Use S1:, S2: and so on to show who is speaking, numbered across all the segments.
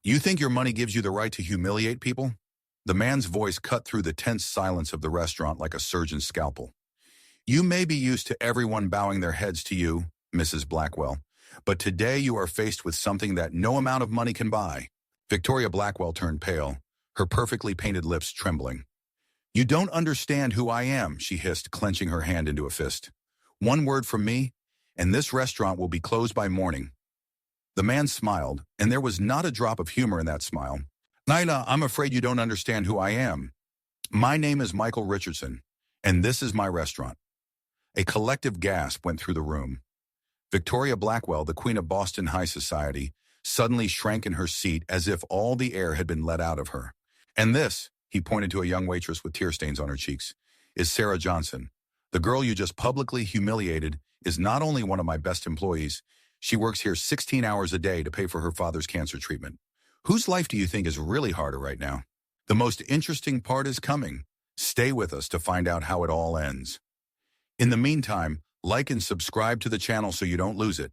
S1: You think your money gives you the right to humiliate people? The man's voice cut through the tense silence of the restaurant like a surgeon's scalpel. You may be used to everyone bowing their heads to you, Mrs. Blackwell, but today you are faced with something that no amount of money can buy. Victoria Blackwell turned pale, her perfectly painted lips trembling. You don't understand who I am, she hissed, clenching her hand into a fist. One word from me, and this restaurant will be closed by morning. The man smiled, and there was not a drop of humor in that smile. Nyla, I'm afraid you don't understand who I am. My name is Michael Richardson, and this is my restaurant. A collective gasp went through the room. Victoria Blackwell, the queen of Boston high society, suddenly shrank in her seat as if all the air had been let out of her. And this, he pointed to a young waitress with tear stains on her cheeks, is Sarah Johnson. The girl you just publicly humiliated is not only one of my best employees, she works here 16 hours a day to pay for her father's cancer treatment. Whose life do you think is really harder right now? The most interesting part is coming. Stay with us to find out how it all ends. In the meantime, like and subscribe to the channel so you don't lose it.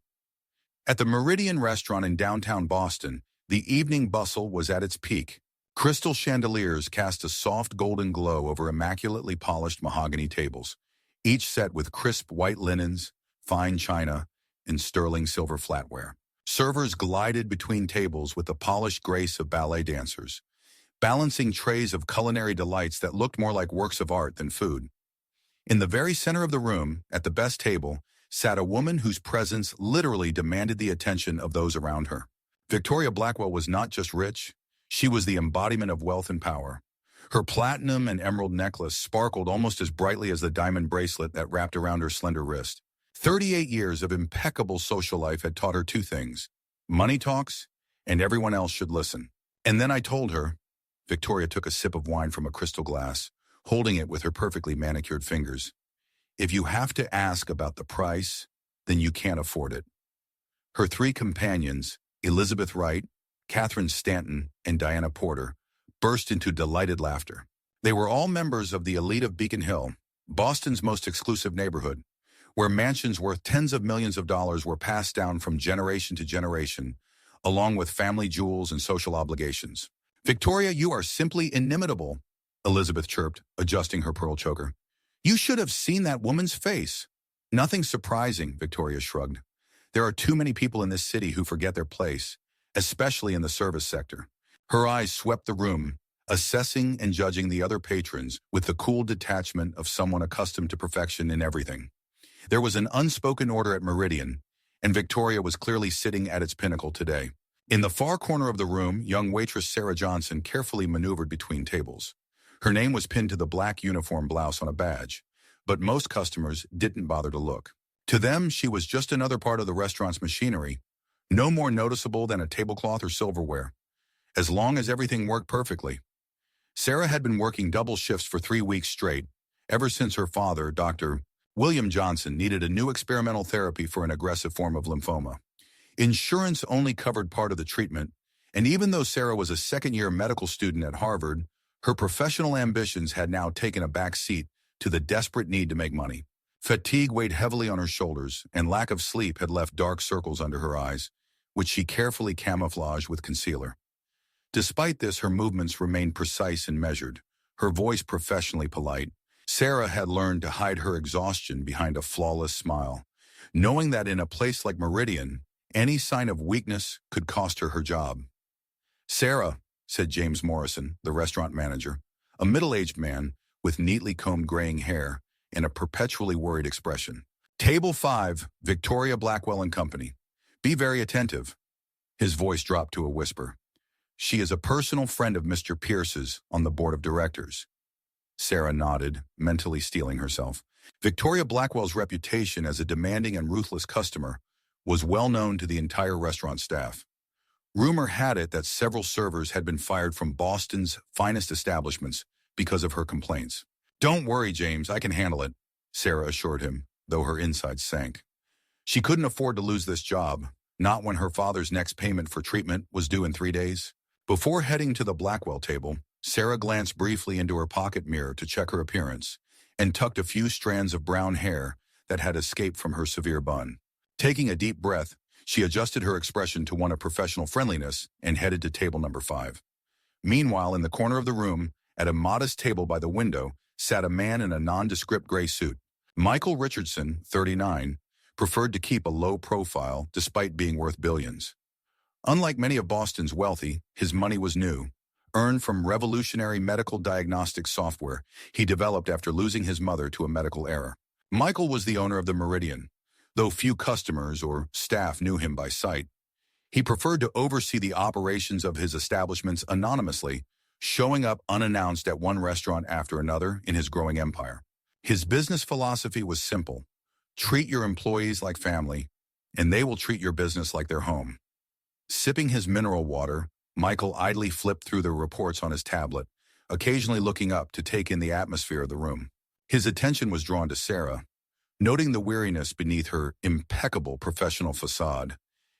S1: At the Meridian restaurant in downtown Boston, the evening bustle was at its peak. Crystal chandeliers cast a soft golden glow over immaculately polished mahogany tables, each set with crisp white linens, fine china, and sterling silver flatware. Servers glided between tables with the polished grace of ballet dancers, balancing trays of culinary delights that looked more like works of art than food. In the very center of the room, at the best table, sat a woman whose presence literally demanded the attention of those around her. Victoria Blackwell was not just rich, she was the embodiment of wealth and power. Her platinum and emerald necklace sparkled almost as brightly as the diamond bracelet that wrapped around her slender wrist. 38 years of impeccable social life had taught her two things: money talks, and everyone else should listen. And then I told her, Victoria took a sip of wine from a crystal glass, holding it with her perfectly manicured fingers, if you have to ask about the price, then you can't afford it. Her three companions, Elizabeth Wright, Catherine Stanton, and Diana Porter, burst into delighted laughter. They were all members of the elite of Beacon Hill, Boston's most exclusive neighborhood, where mansions worth tens of millions of dollars were passed down from generation to generation, along with family jewels and social obligations. Victoria, you are simply inimitable, Elizabeth chirped, adjusting her pearl choker. You should have seen that woman's face. Nothing surprising, Victoria shrugged. There are too many people in this city who forget their place, especially in the service sector. Her eyes swept the room, assessing and judging the other patrons with the cool detachment of someone accustomed to perfection in everything. There was an unspoken order at Meridian, and Victoria was clearly sitting at its pinnacle today. In the far corner of the room, young waitress Sarah Johnson carefully maneuvered between tables. Her name was pinned to the black uniform blouse on a badge, but most customers didn't bother to look. To them, she was just another part of the restaurant's machinery, no more noticeable than a tablecloth or silverware, as long as everything worked perfectly. Sarah had been working double shifts for 3 weeks straight, ever since her father, Dr. William Johnson, needed a new experimental therapy for an aggressive form of lymphoma. Insurance only covered part of the treatment, and even though Sarah was a second-year medical student at Harvard, her professional ambitions had now taken a back seat to the desperate need to make money. Fatigue weighed heavily on her shoulders, and lack of sleep had left dark circles under her eyes, which she carefully camouflaged with concealer. Despite this, her movements remained precise and measured, her voice professionally polite. Sarah had learned to hide her exhaustion behind a flawless smile, knowing that in a place like Meridian, any sign of weakness could cost her job. Sarah, said James Morrison, the restaurant manager, a middle-aged man with neatly combed graying hair and a perpetually worried expression. Table 5, Victoria Blackwell and Company. Be very attentive. His voice dropped to a whisper. She is a personal friend of Mr. Pierce's on the board of directors. Sarah nodded, mentally steeling herself. Victoria Blackwell's reputation as a demanding and ruthless customer was well known to the entire restaurant staff. Rumor had it that several servers had been fired from Boston's finest establishments because of her complaints. Don't worry, James, I can handle it, Sarah assured him, though her insides sank. She couldn't afford to lose this job, not when her father's next payment for treatment was due in 3 days. Before heading to the Blackwell table, Sarah glanced briefly into her pocket mirror to check her appearance and tucked a few strands of brown hair that had escaped from her severe bun. Taking a deep breath, She adjusted her expression to one of professional friendliness and headed to table number 5. Meanwhile, in the corner of the room, at a modest table by the window, sat a man in a nondescript gray suit. Michael Richardson, 39, preferred to keep a low profile despite being worth billions. Unlike many of Boston's wealthy, his money was new, earned from revolutionary medical diagnostic software he developed after losing his mother to a medical error. Michael was the owner of the Meridian. Though few customers or staff knew him by sight, he preferred to oversee the operations of his establishments anonymously, showing up unannounced at one restaurant after another in his growing empire. His business philosophy was simple: treat your employees like family, and they will treat your business like their home. Sipping his mineral water, Michael idly flipped through the reports on his tablet, occasionally looking up to take in the atmosphere of the room. His attention was drawn to Sarah, noting the weariness beneath her impeccable professional facade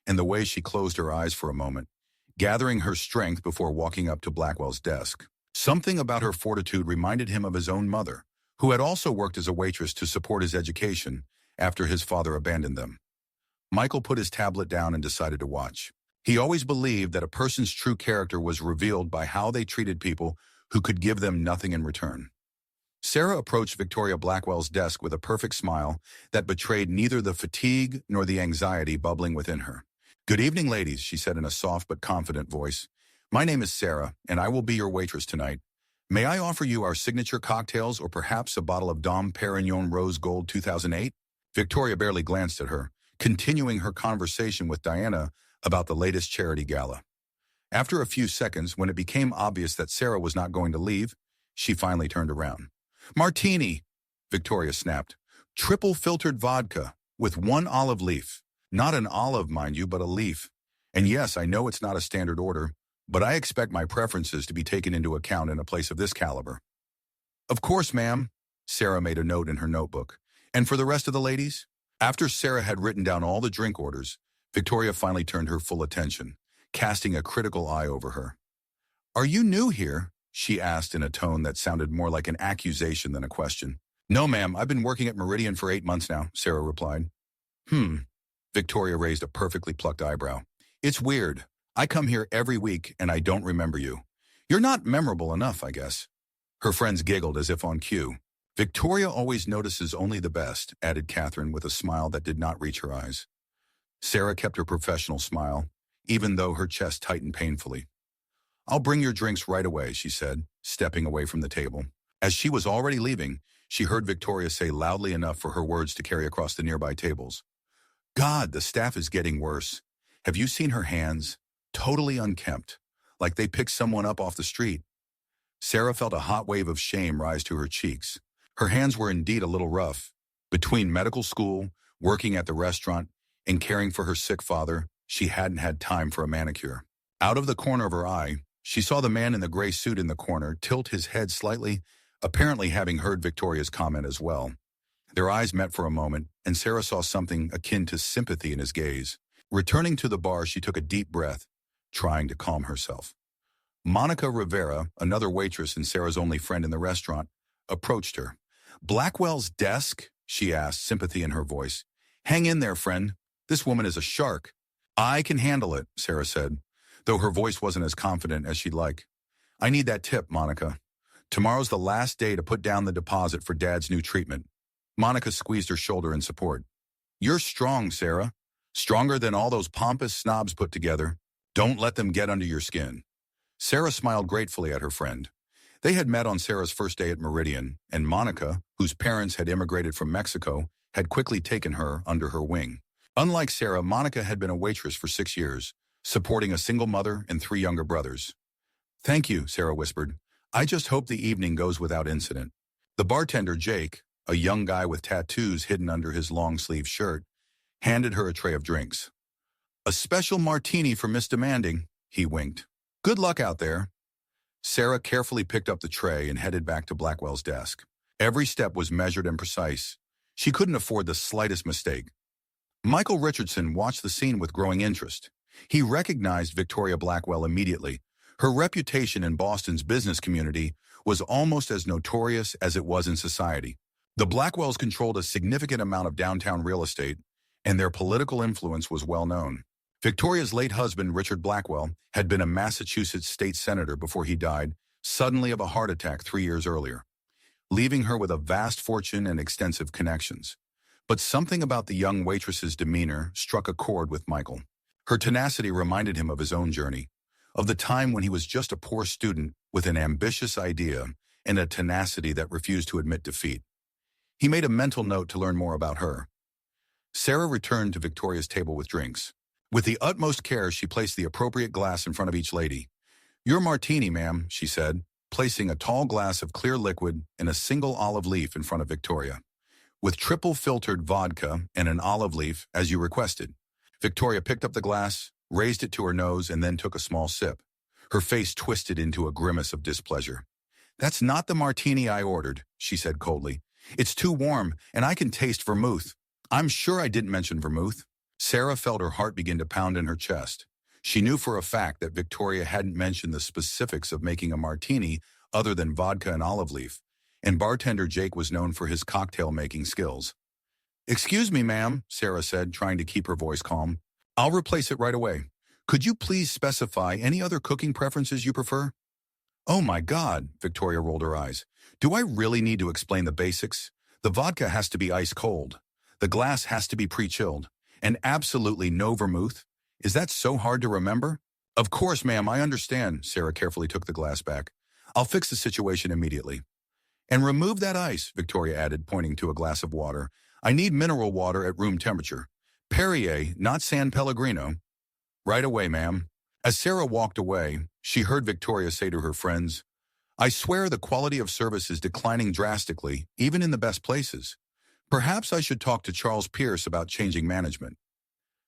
S1: and the way she closed her eyes for a moment, gathering her strength before walking up to Blackwell's desk. Something about her fortitude reminded him of his own mother, who had also worked as a waitress to support his education after his father abandoned them. Michael put his tablet down and decided to watch. He always believed that a person's true character was revealed by how they treated people who could give them nothing in return. Sarah approached Victoria Blackwell's desk with a perfect smile that betrayed neither the fatigue nor the anxiety bubbling within her. "Good evening, ladies," she said in a soft but confident voice. "My name is Sarah, and I will be your waitress tonight. May I offer you our signature cocktails or perhaps a bottle of Dom Perignon Rose Gold 2008? Victoria barely glanced at her, continuing her conversation with Diana about the latest charity gala. After a few seconds, when it became obvious that Sarah was not going to leave, she finally turned around. "Martini," Victoria snapped. "Triple filtered vodka with 1 olive leaf. Not an olive, mind you, but a leaf. And yes, I know it's not a standard order, but I expect my preferences to be taken into account in a place of this caliber." "Of course, ma'am," Sarah made a note in her notebook. "And for the rest of the ladies?" After Sarah had written down all the drink orders, Victoria finally turned her full attention, casting a critical eye over her. "Are you new here?" she asked in a tone that sounded more like an accusation than a question. "No, ma'am, I've been working at Meridian for 8 months now," Sarah replied. Victoria raised a perfectly plucked eyebrow. "It's weird. I come here every week and I don't remember you. You're not memorable enough, I guess." Her friends giggled as if on cue. "Victoria always notices only the best," added Catherine with a smile that did not reach her eyes. Sarah kept her professional smile, even though her chest tightened painfully. "I'll bring your drinks right away," she said, stepping away from the table. As she was already leaving, she heard Victoria say loudly enough for her words to carry across the nearby tables. "God, the staff is getting worse. Have you seen her hands? Totally unkempt, like they picked someone up off the street." Sarah felt a hot wave of shame rise to her cheeks. Her hands were indeed a little rough. Between medical school, working at the restaurant, and caring for her sick father, she hadn't had time for a manicure. Out of the corner of her eye, she saw the man in the gray suit in the corner tilt his head slightly, apparently having heard Victoria's comment as well. Their eyes met for a moment, and Sarah saw something akin to sympathy in his gaze. Returning to the bar, she took a deep breath, trying to calm herself. Monica Rivera, another waitress and Sarah's only friend in the restaurant, approached her. "Blackwell's desk?" she asked, sympathy in her voice. "Hang in there, friend. This woman is a shark." "I can handle it," Sarah said, though her voice wasn't as confident as she'd like. "I need that tip, Monica. Tomorrow's the last day to put down the deposit for Dad's new treatment." Monica squeezed her shoulder in support. "You're strong, Sarah. Stronger than all those pompous snobs put together. Don't let them get under your skin." Sarah smiled gratefully at her friend. They had met on Sarah's first day at Meridian, and Monica, whose parents had immigrated from Mexico, had quickly taken her under her wing. Unlike Sarah, Monica had been a waitress for 6 years, supporting a single mother and 3 younger brothers. "Thank you," Sarah whispered. "I just hope the evening goes without incident." The bartender, Jake, a young guy with tattoos hidden under his long-sleeved shirt, handed her a tray of drinks. "A special martini for Miss Demanding," he winked. "Good luck out there." Sarah carefully picked up the tray and headed back to Blackwell's desk. Every step was measured and precise. She couldn't afford the slightest mistake. Michael Richardson watched the scene with growing interest. He recognized Victoria Blackwell immediately. Her reputation in Boston's business community was almost as notorious as it was in society. The Blackwells controlled a significant amount of downtown real estate, and their political influence was well known. Victoria's late husband, Richard Blackwell, had been a Massachusetts state senator before he died suddenly of a heart attack 3 years earlier, leaving her with a vast fortune and extensive connections. But something about the young waitress's demeanor struck a chord with Michael. Her tenacity reminded him of his own journey, of the time when he was just a poor student with an ambitious idea and a tenacity that refused to admit defeat. He made a mental note to learn more about her. Sarah returned to Victoria's table with drinks. With the utmost care, she placed the appropriate glass in front of each lady. "Your martini, ma'am," she said, placing a tall glass of clear liquid in a single olive leaf in front of Victoria. "With triple filtered vodka and an olive leaf, as you requested." Victoria picked up the glass, raised it to her nose, and then took a small sip. Her face twisted into a grimace of displeasure. "That's not the martini I ordered," she said coldly. "It's too warm, and I can taste vermouth." "I'm sure I didn't mention vermouth." Sarah felt her heart begin to pound in her chest. She knew for a fact that Victoria hadn't mentioned the specifics of making a martini other than vodka and olive leaf, and bartender Jake was known for his cocktail-making skills. "Excuse me, ma'am," Sarah said, trying to keep her voice calm. "I'll replace it right away. Could you please specify any other cooking preferences you prefer?" "Oh my God," Victoria rolled her eyes. "Do I really need to explain the basics? The vodka has to be ice cold. The glass has to be pre-chilled. And absolutely no vermouth? Is that so hard to remember?" "Of course, ma'am, I understand." Sarah carefully took the glass back. "I'll fix the situation immediately." "And remove that ice," Victoria added, pointing to a glass of water. "I need mineral water at room temperature. Perrier, not San Pellegrino." "Right away, ma'am." As Sarah walked away, she heard Victoria say to her friends, "I swear the quality of service is declining drastically, even in the best places. Perhaps I should talk to Charles Pierce about changing management."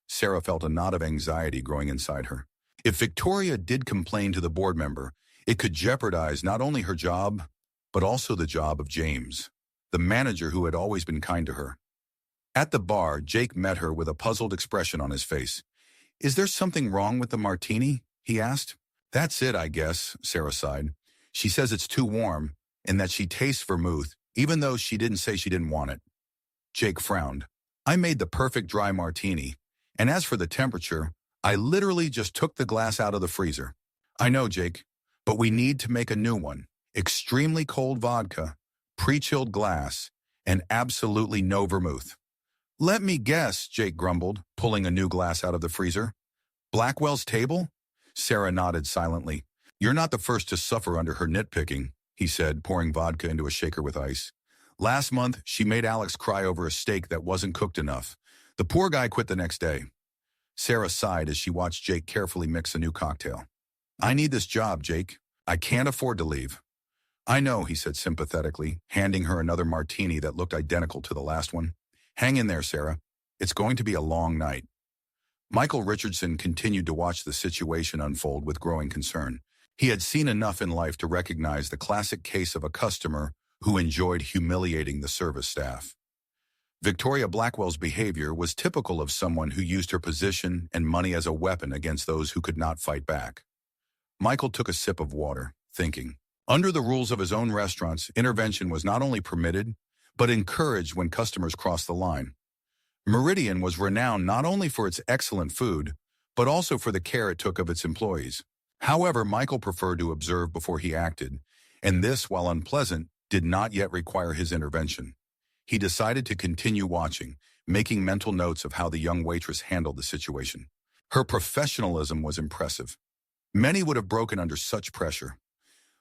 S1: Sarah felt a knot of anxiety growing inside her. If Victoria did complain to the board member, it could jeopardize not only her job, but also the job of James, the manager who had always been kind to her. At the bar, Jake met her with a puzzled expression on his face. "Is there something wrong with the martini?" he asked. "That's it, I guess," Sarah sighed. "She says it's too warm and that she tastes vermouth, even though she didn't say she didn't want it." Jake frowned. "I made the perfect dry martini, and as for the temperature, I literally just took the glass out of the freezer." "I know, Jake, but we need to make a new one. Extremely cold vodka, pre-chilled glass, and absolutely no vermouth." "Let me guess," Jake grumbled, pulling a new glass out of the freezer. "Blackwell's table?" Sarah nodded silently. "You're not the first to suffer under her nitpicking," he said, pouring vodka into a shaker with ice. "Last month, she made Alex cry over a steak that wasn't cooked enough. The poor guy quit the next day." Sarah sighed as she watched Jake carefully mix a new cocktail. "I need this job, Jake. I can't afford to leave." "I know," he said sympathetically, handing her another martini that looked identical to the last one. "Hang in there, Sarah. It's going to be a long night." Michael Richardson continued to watch the situation unfold with growing concern. He had seen enough in life to recognize the classic case of a customer who enjoyed humiliating the service staff. Victoria Blackwell's behavior was typical of someone who used her position and money as a weapon against those who could not fight back. Michael took a sip of water, thinking. Under the rules of his own restaurants, intervention was not only permitted, but encouraged when customers crossed the line. Meridian was renowned not only for its excellent food, but also for the care it took of its employees. However, Michael preferred to observe before he acted, and this, while unpleasant, did not yet require his intervention. He decided to continue watching, making mental notes of how the young waitress handled the situation. Her professionalism was impressive. Many would have broken under such pressure.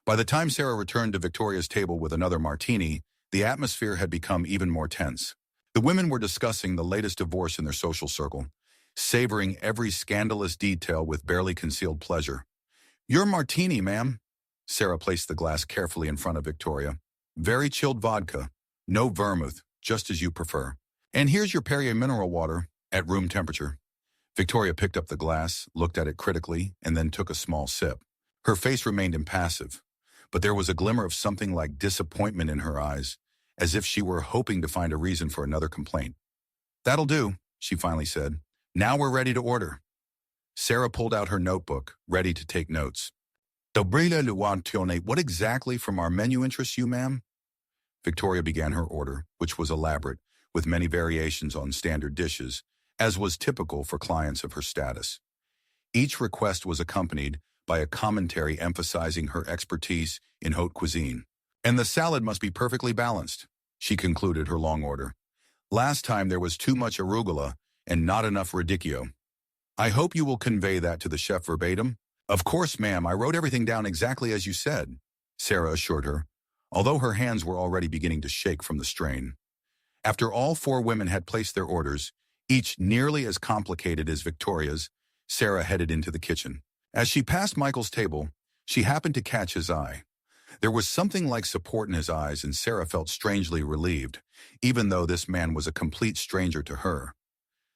S1: By the time Sarah returned to Victoria's table with another martini, the atmosphere had become even more tense. The women were discussing the latest divorce in their social circle, savoring every scandalous detail with barely concealed pleasure. "Your martini, ma'am." Sarah placed the glass carefully in front of Victoria. "Very chilled vodka. No vermouth, just as you prefer. And here's your Perrier mineral water, at room temperature." Victoria picked up the glass, looked at it critically, and then took a small sip. Her face remained impassive, but there was a glimmer of something like disappointment in her eyes, as if she were hoping to find a reason for another complaint. "That'll do," she finally said. "Now we're ready to order." Sarah pulled out her notebook, ready to take notes. "What exactly from our menu interests you, ma'am?" Victoria began her order, which was elaborate, with many variations on standard dishes, as was typical for clients of her status. Each request was accompanied by a commentary emphasizing her expertise in haute cuisine. And the salad must be perfectly balanced, she concluded her long order. Last time there was too much arugula and not enough radicchio. I hope you will convey that to the chef verbatim. Of course, ma'am, I wrote everything down exactly as you said, Sarah assured her, although her hands were already beginning to shake from the strain. After all four women had placed their orders, each nearly as complicated as Victoria's, Sarah headed into the kitchen. As she passed Michael's table, she happened to catch his eye. There was something like support in his eyes, and Sarah felt strangely relieved, even though this man was a complete stranger to her.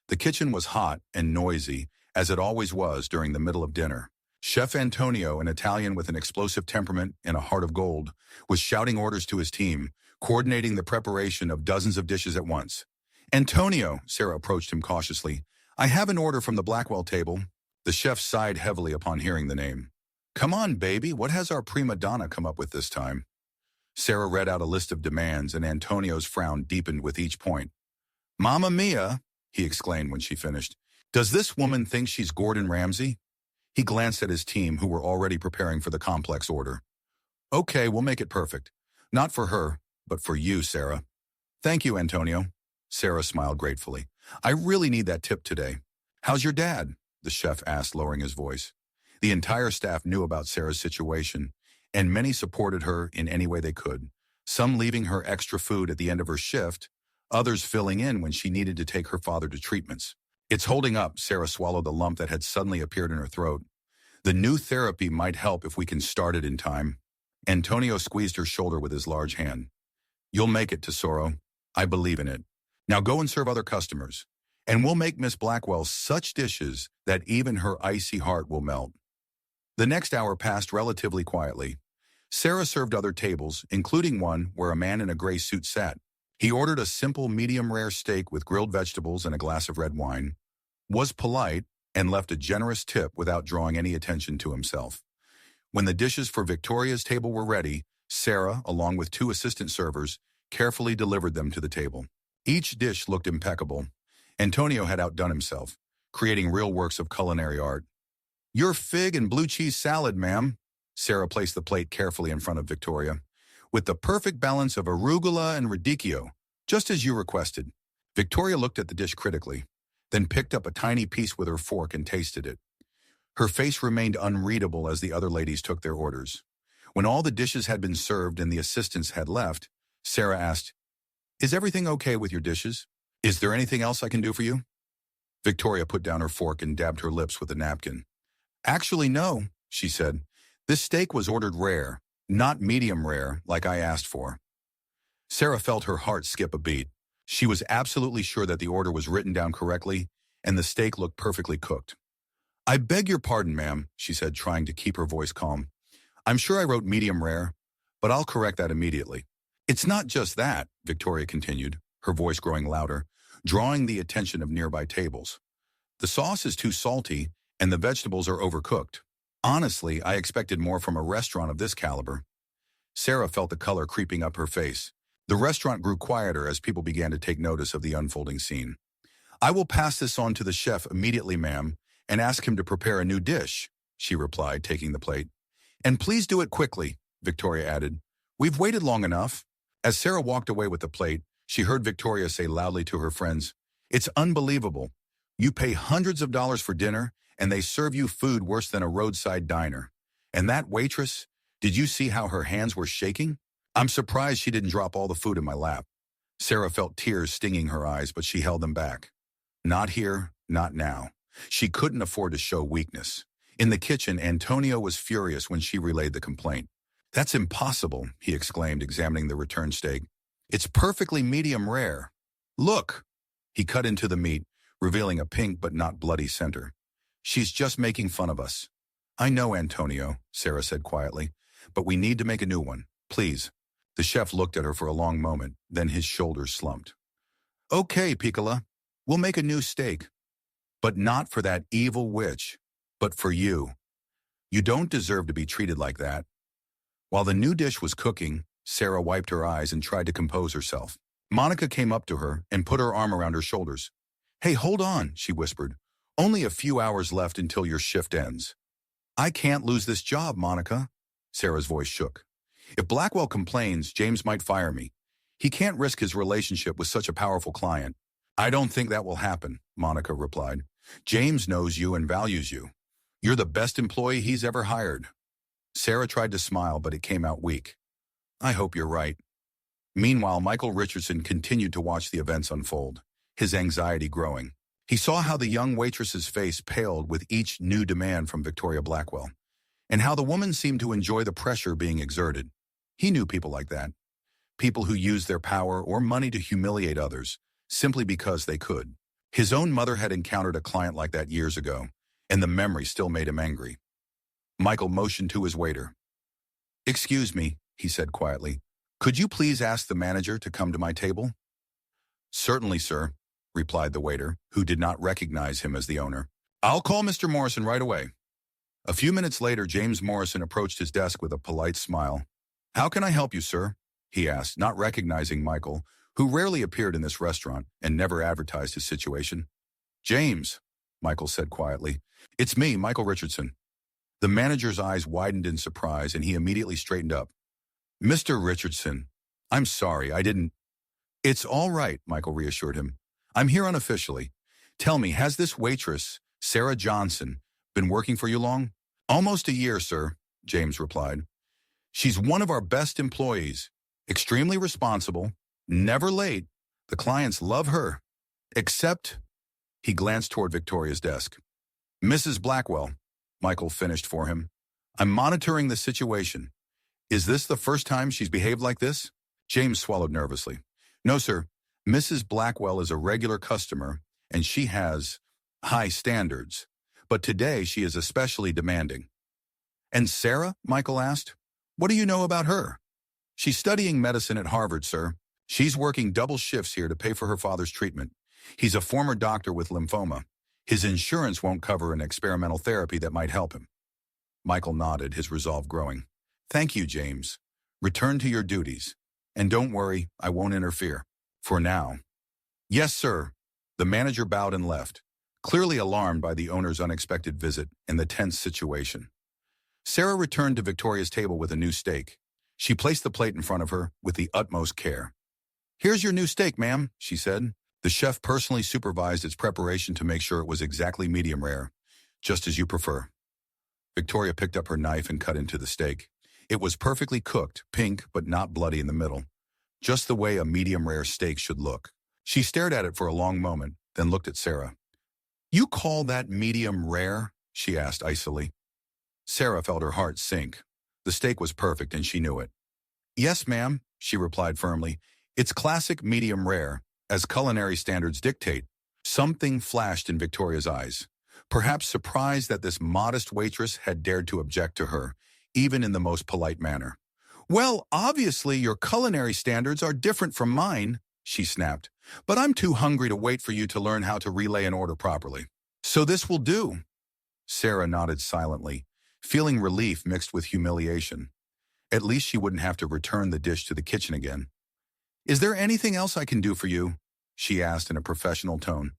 S1: The kitchen was hot and noisy, as it always was during the middle of dinner. Chef Antonio, an Italian with an explosive temperament and a heart of gold, was shouting orders to his team, coordinating the preparation of dozens of dishes at once. Antonio, Sarah approached him cautiously. I have an order from the Blackwell table. The chef sighed heavily upon hearing the name. Come on, baby, what has our prima donna come up with this time? Sarah read out a list of demands, and Antonio's frown deepened with each point. Mamma mia, he exclaimed when she finished. Does this woman think she's Gordon Ramsay? He glanced at his team, who were already preparing for the complex order. Okay, we'll make it perfect. Not for her, but for you, Sarah. Thank you, Antonio. Sarah smiled gratefully. I really need that tip today. How's your dad? The chef asked, lowering his voice. The entire staff knew about Sarah's situation, and many supported her in any way they could, some leaving her extra food at the end of her shift, others filling in when she needed to take her father to treatments. It's holding up, Sarah swallowed the lump that had suddenly appeared in her throat. The new therapy might help if we can start it in time. Antonio squeezed her shoulder with his large hand. You'll make it, Tesoro. I believe in it. Now go and serve other customers, and we'll make Miss Blackwell such dishes that even her icy heart will melt. The next hour passed relatively quietly. Sarah served other tables, including one where a man in a gray suit sat. He ordered a simple medium-rare steak with grilled vegetables and a glass of red wine, was polite, and left a generous tip without drawing any attention to himself. When the dishes for Victoria's table were ready, Sarah, along with two assistant servers, carefully delivered them to the table. Each dish looked impeccable. Antonio had outdone himself, creating real works of culinary art. Your fig and blue cheese salad, ma'am. Sarah placed the plate carefully in front of Victoria, with the perfect balance of arugula and radicchio, just as you requested. Victoria looked at the dish critically, then picked up a tiny piece with her fork and tasted it. Her face remained unreadable as the other ladies took their orders. When all the dishes had been served and the assistants had left, Sarah asked, Is everything okay with your dishes? Is there anything else I can do for you? Victoria put down her fork and dabbed her lips with a napkin. Actually, no, she said. This steak was ordered rare, not medium rare like I asked for. Sarah felt her heart skip a beat. She was absolutely sure that the order was written down correctly and the steak looked perfectly cooked. I beg your pardon, ma'am, she said, trying to keep her voice calm. I'm sure I wrote medium rare, but I'll correct that immediately. It's not just that, Victoria continued, her voice growing louder, drawing the attention of nearby tables. The sauce is too salty and the vegetables are overcooked. Honestly, I expected more from a restaurant of this caliber. Sarah felt the color creeping up her face. The restaurant grew quieter as people began to take notice of the unfolding scene. I will pass this on to the chef immediately, ma'am, and ask him to prepare a new dish, she replied, taking the plate. And please do it quickly, Victoria added. We've waited long enough. As Sarah walked away with the plate, she heard Victoria say loudly to her friends, It's unbelievable. You pay hundreds of dollars for dinner, and they serve you food worse than a roadside diner. And that waitress, did you see how her hands were shaking? I'm surprised she didn't drop all the food in my lap. Sarah felt tears stinging her eyes, but she held them back. Not here, not now. She couldn't afford to show weakness. In the kitchen, Antonio was furious when she relayed the complaint. That's impossible, he exclaimed, examining the returned steak. It's perfectly medium rare. Look! He cut into the meat, revealing a pink but not bloody center. She's just making fun of us. I know, Antonio, Sarah said quietly, but we need to make a new one, please. The chef looked at her for a long moment, then his shoulders slumped. Okay, Piccola, we'll make a new steak. But not for that evil witch, but for you. You don't deserve to be treated like that. While the new dish was cooking, Sarah wiped her eyes and tried to compose herself. Monica came up to her and put her arm around her shoulders. Hey, hold on, she whispered. Only a few hours left until your shift ends. I can't lose this job, Monica. Sarah's voice shook. If Blackwell complains, James might fire me. He can't risk his relationship with such a powerful client. I don't think that will happen, Monica replied. James knows you and values you. You're the best employee he's ever hired. Sarah tried to smile, but it came out weak. I hope you're right. Meanwhile, Michael Richardson continued to watch the events unfold, his anxiety growing. He saw how the young waitress's face paled with each new demand from Victoria Blackwell, and how the woman seemed to enjoy the pressure being exerted. He knew people like that, people who used their power or money to humiliate others, simply because they could. His own mother had encountered a client like that years ago, and the memory still made him angry. Michael motioned to his waiter. Excuse me, he said quietly. Could you please ask the manager to come to my table? Certainly, sir, replied the waiter, who did not recognize him as the owner. I'll call Mr. Morrison right away. A few minutes later, James Morrison approached his desk with a polite smile. How can I help you, sir? He asked, not recognizing Michael, who rarely appeared in this restaurant and never advertised his situation. James, Michael said quietly. It's me, Michael Richardson. The manager's eyes widened in surprise, and he immediately straightened up. Mr. Richardson, I'm sorry, I didn't... It's all right, Michael reassured him. I'm here unofficially. Tell me, has this waitress, Sarah Johnson, been working for you long? Almost a year, sir, James replied. She's one of our best employees, extremely responsible, never late. The clients love her. Except, he glanced toward Victoria's desk. Mrs. Blackwell, Michael finished for him. I'm monitoring the situation. Is this the first time she's behaved like this? James swallowed nervously. No, sir. Mrs. Blackwell is a regular customer, and she has high standards. But today she is especially demanding. And Sarah? Michael asked. What do you know about her? She's studying medicine at Harvard, sir. She's working double shifts here to pay for her father's treatment. He's a former doctor with lymphoma. His insurance won't cover an experimental therapy that might help him. Michael nodded, his resolve growing. Thank you, James. Return to your duties. And don't worry, I won't interfere. For now. Yes, sir. The manager bowed and left, clearly alarmed by the owner's unexpected visit and the tense situation. Sarah returned to Victoria's table with a new steak. She placed the plate in front of her with the utmost care. Here's your new steak, ma'am, she said. The chef personally supervised its preparation to make sure it was exactly medium rare, just as you prefer. Victoria picked up her knife and cut into the steak. It was perfectly cooked, pink but not bloody in the middle, just the way a medium-rare steak should look. She stared at it for a long moment, then looked at Sarah. You call that medium-rare? She asked icily. Sarah felt her heart sink. The steak was perfect, and she knew it. Yes, ma'am, she replied firmly. It's classic medium-rare, as culinary standards dictate. Something flashed in Victoria's eyes, perhaps surprised that this modest waitress had dared to object to her, even in the most polite manner. Well, obviously your culinary standards are different from mine, she snapped, but I'm too hungry to wait for you to learn how to relay an order properly. So this will do. Sarah nodded silently, feeling relief mixed with humiliation. At least she wouldn't have to return the dish to the kitchen again. Is there anything else I can do for you? She asked in a professional tone.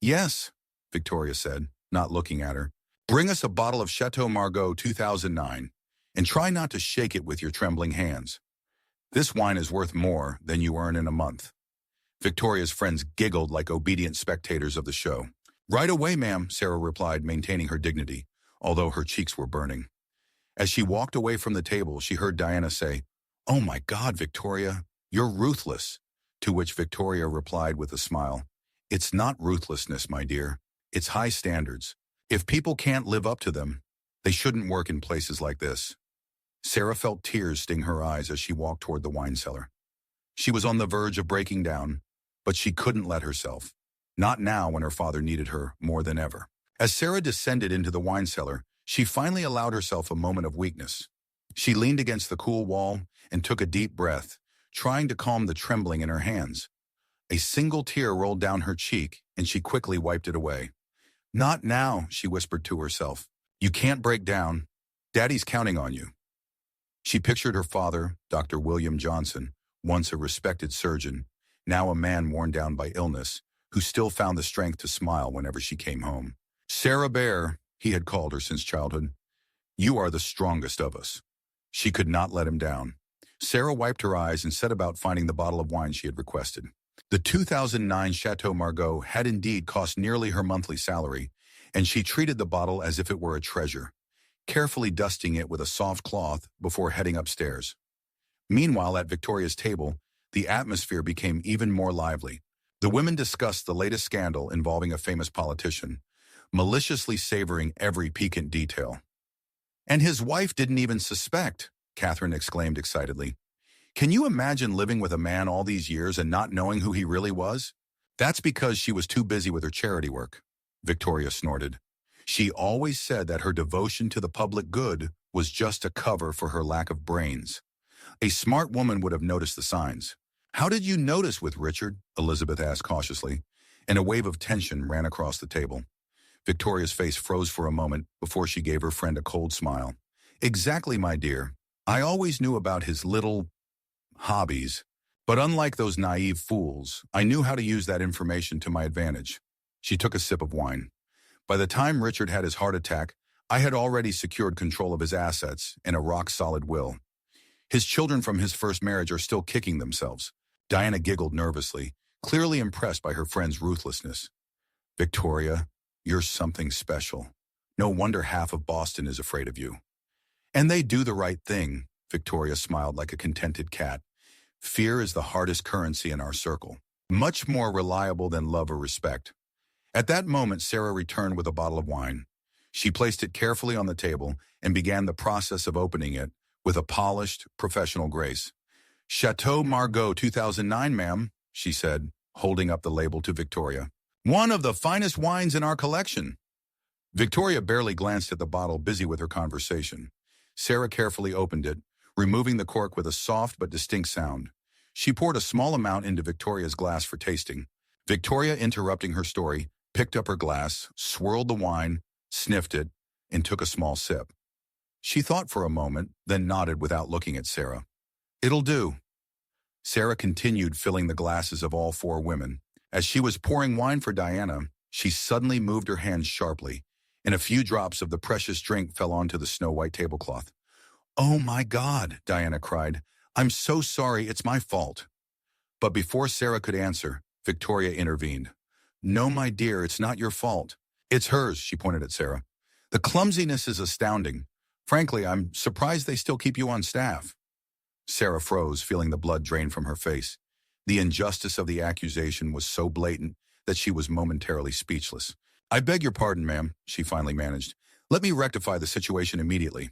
S1: Yes, Victoria said, not looking at her. Bring us a bottle of Chateau Margaux 2009. And try not to shake it with your trembling hands. This wine is worth more than you earn in a month. Victoria's friends giggled like obedient spectators of the show. Right away, ma'am, Sarah replied, maintaining her dignity, although her cheeks were burning. As she walked away from the table, she heard Diana say, Oh my God, Victoria, you're ruthless, to which Victoria replied with a smile. It's not ruthlessness, my dear. It's high standards. If people can't live up to them, they shouldn't work in places like this. Sarah felt tears sting her eyes as she walked toward the wine cellar. She was on the verge of breaking down, but she couldn't let herself. Not now when her father needed her more than ever. As Sarah descended into the wine cellar, she finally allowed herself a moment of weakness. She leaned against the cool wall and took a deep breath, trying to calm the trembling in her hands. A single tear rolled down her cheek, and she quickly wiped it away. Not now, she whispered to herself. You can't break down. Daddy's counting on you. She pictured her father, Dr. William Johnson, once a respected surgeon, now a man worn down by illness, who still found the strength to smile whenever she came home. Sarah Bear, he had called her since childhood. You are the strongest of us. She could not let him down. Sarah wiped her eyes and set about finding the bottle of wine she had requested. The 2009 Chateau Margaux had indeed cost nearly her monthly salary, and she treated the bottle as if it were a treasure, carefully dusting it with a soft cloth before heading upstairs. Meanwhile, at Victoria's table, the atmosphere became even more lively. The women discussed the latest scandal involving a famous politician, maliciously savoring every piquant detail. And his wife didn't even suspect, Catherine exclaimed excitedly. Can you imagine living with a man all these years and not knowing who he really was? That's because she was too busy with her charity work, Victoria snorted. She always said that her devotion to the public good was just a cover for her lack of brains. A smart woman would have noticed the signs. How did you notice with Richard? Elizabeth asked cautiously, and a wave of tension ran across the table. Victoria's face froze for a moment before she gave her friend a cold smile. Exactly, my dear. I always knew about his little hobbies, but unlike those naive fools, I knew how to use that information to my advantage. She took a sip of wine. By the time Richard had his heart attack, I had already secured control of his assets and a rock-solid will. His children from his first marriage are still kicking themselves. Diana giggled nervously, clearly impressed by her friend's ruthlessness. Victoria, you're something special. No wonder half of Boston is afraid of you. And they do the right thing, Victoria smiled like a contented cat. Fear is the hardest currency in our circle, much more reliable than love or respect. At that moment, Sarah returned with a bottle of wine. She placed it carefully on the table and began the process of opening it with a polished, professional grace. Chateau Margaux 2009, ma'am, she said, holding up the label to Victoria. One of the finest wines in our collection. Victoria barely glanced at the bottle, busy with her conversation. Sarah carefully opened it, removing the cork with a soft but distinct sound. She poured a small amount into Victoria's glass for tasting. Victoria, interrupting her story, picked up her glass, swirled the wine, sniffed it, and took a small sip. She thought for a moment, then nodded without looking at Sarah. It'll do. Sarah continued filling the glasses of all four women. As she was pouring wine for Diana, she suddenly moved her hands sharply, and a few drops of the precious drink fell onto the snow-white tablecloth. Oh my God, Diana cried. I'm so sorry, it's my fault. But before Sarah could answer, Victoria intervened. No, my dear, it's not your fault. It's hers, she pointed at Sarah. The clumsiness is astounding. Frankly, I'm surprised they still keep you on staff. Sarah froze, feeling the blood drain from her face. The injustice of the accusation was so blatant that she was momentarily speechless. I beg your pardon, ma'am, she finally managed. Let me rectify the situation immediately.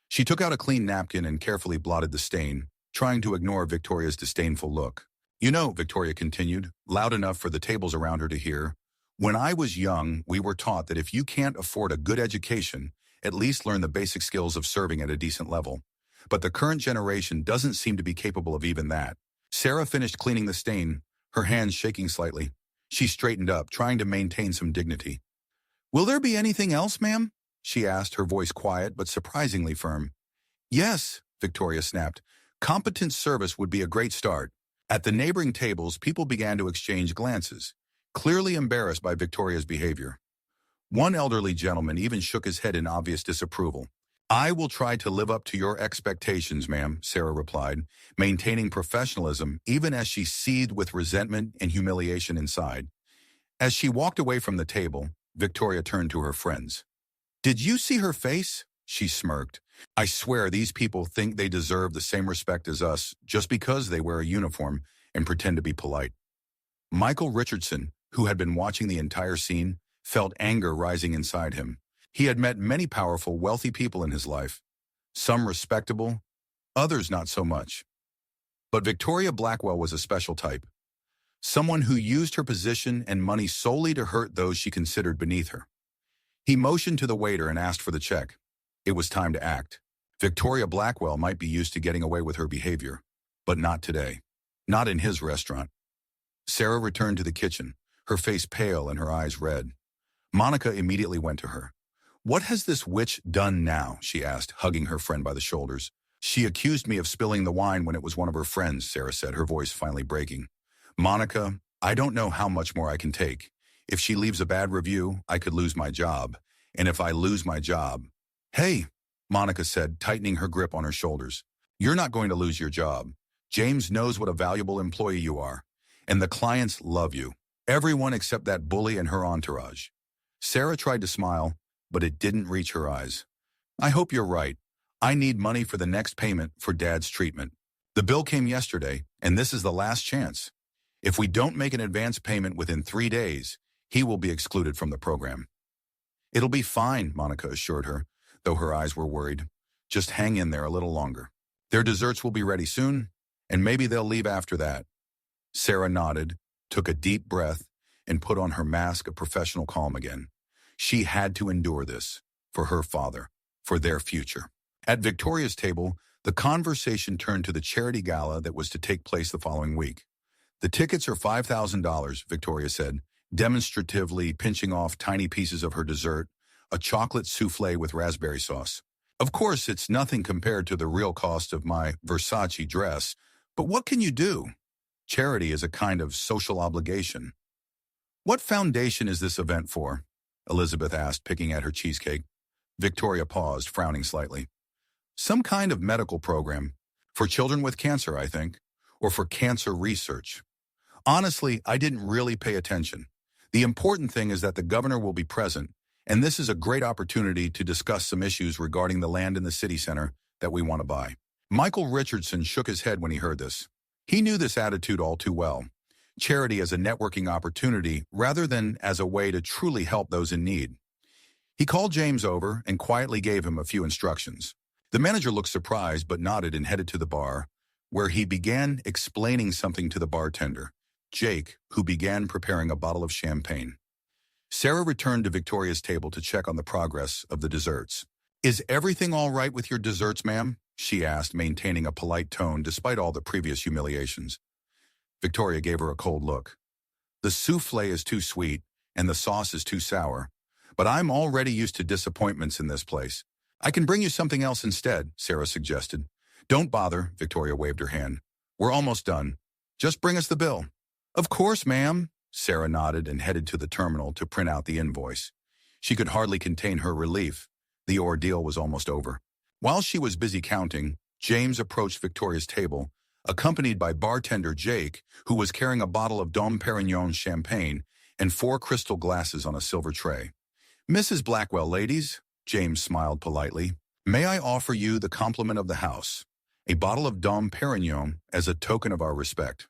S1: She took out a clean napkin and carefully blotted the stain, trying to ignore Victoria's disdainful look. You know, Victoria continued, loud enough for the tables around her to hear, when I was young, we were taught that if you can't afford a good education, at least learn the basic skills of serving at a decent level. But the current generation doesn't seem to be capable of even that. Sarah finished cleaning the stain, her hands shaking slightly. She straightened up, trying to maintain some dignity. Will there be anything else, ma'am? She asked, her voice quiet but surprisingly firm. Yes, Victoria snapped. Competent service would be a great start. At the neighboring tables, people began to exchange glances, clearly embarrassed by Victoria's behavior. One elderly gentleman even shook his head in obvious disapproval. I will try to live up to your expectations, ma'am, Sarah replied, maintaining professionalism even as she seethed with resentment and humiliation inside. As she walked away from the table, Victoria turned to her friends. Did you see her face? She smirked. I swear these people think they deserve the same respect as us just because they wear a uniform and pretend to be polite. Michael Richardson, who had been watching the entire scene, felt anger rising inside him. He had met many powerful, wealthy people in his life, some respectable, others not so much. But Victoria Blackwell was a special type, someone who used her position and money solely to hurt those she considered beneath her. He motioned to the waiter and asked for the check. It was time to act. Victoria Blackwell might be used to getting away with her behavior, but not today. Not in his restaurant. Sarah returned to the kitchen, her face pale and her eyes red. Monica immediately went to her. What has this witch done now? She asked, hugging her friend by the shoulders. She accused me of spilling the wine when it was one of her friends, Sarah said, her voice finally breaking. Monica, I don't know how much more I can take. If she leaves a bad review, I could lose my job. And if I lose my job... Hey, Monica said, tightening her grip on her shoulders. You're not going to lose your job. James knows what a valuable employee you are. And the clients love you. Everyone except that bully and her entourage. Sarah tried to smile, but it didn't reach her eyes. I hope you're right. I need money for the next payment for Dad's treatment. The bill came yesterday, and this is the last chance. If we don't make an advance payment within 3 days, he will be excluded from the program. It'll be fine, Monica assured her, though her eyes were worried. Just hang in there a little longer. Their desserts will be ready soon, and maybe they'll leave after that. Sarah nodded, took a deep breath, and put on her mask of professional calm again. She had to endure this, for her father, for their future. At Victoria's table, the conversation turned to the charity gala that was to take place the following week. The tickets are $5,000, Victoria said, demonstratively pinching off tiny pieces of her dessert, a chocolate souffle with raspberry sauce. Of course, it's nothing compared to the real cost of my Versace dress, but what can you do? Charity is a kind of social obligation. What foundation is this event for? Elizabeth asked, picking at her cheesecake. Victoria paused, frowning slightly. Some kind of medical program. For children with cancer, I think. Or for cancer research. Honestly, I didn't really pay attention. The important thing is that the governor will be present, and this is a great opportunity to discuss some issues regarding the land in the city center that we want to buy. Michael Richardson shook his head when he heard this. He knew this attitude all too well. Charity as a networking opportunity rather than as a way to truly help those in need. He called James over and quietly gave him a few instructions. The manager looked surprised but nodded and headed to the bar, where he began explaining something to the bartender, Jake, who began preparing a bottle of champagne. Sarah returned to Victoria's table to check on the progress of the desserts. Is everything all right with your desserts, ma'am? She asked, maintaining a polite tone despite all the previous humiliations. Victoria gave her a cold look. The souffle is too sweet, and the sauce is too sour. But I'm already used to disappointments in this place. I can bring you something else instead, Sarah suggested. Don't bother, Victoria waved her hand. We're almost done. Just bring us the bill. Of course, ma'am. Sarah nodded and headed to the terminal to print out the invoice. She could hardly contain her relief. The ordeal was almost over. While she was busy counting, James approached Victoria's table, accompanied by bartender Jake, who was carrying a bottle of Dom Perignon champagne and 4 crystal glasses on a silver tray. Mrs. Blackwell, ladies, James smiled politely, may I offer you the compliment of the house, a bottle of Dom Perignon as a token of our respect.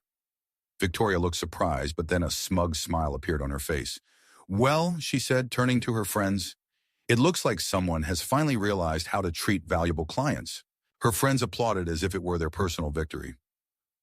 S1: Victoria looked surprised, but then a smug smile appeared on her face. Well, she said, turning to her friends, it looks like someone has finally realized how to treat valuable clients. Her friends applauded as if it were their personal victory.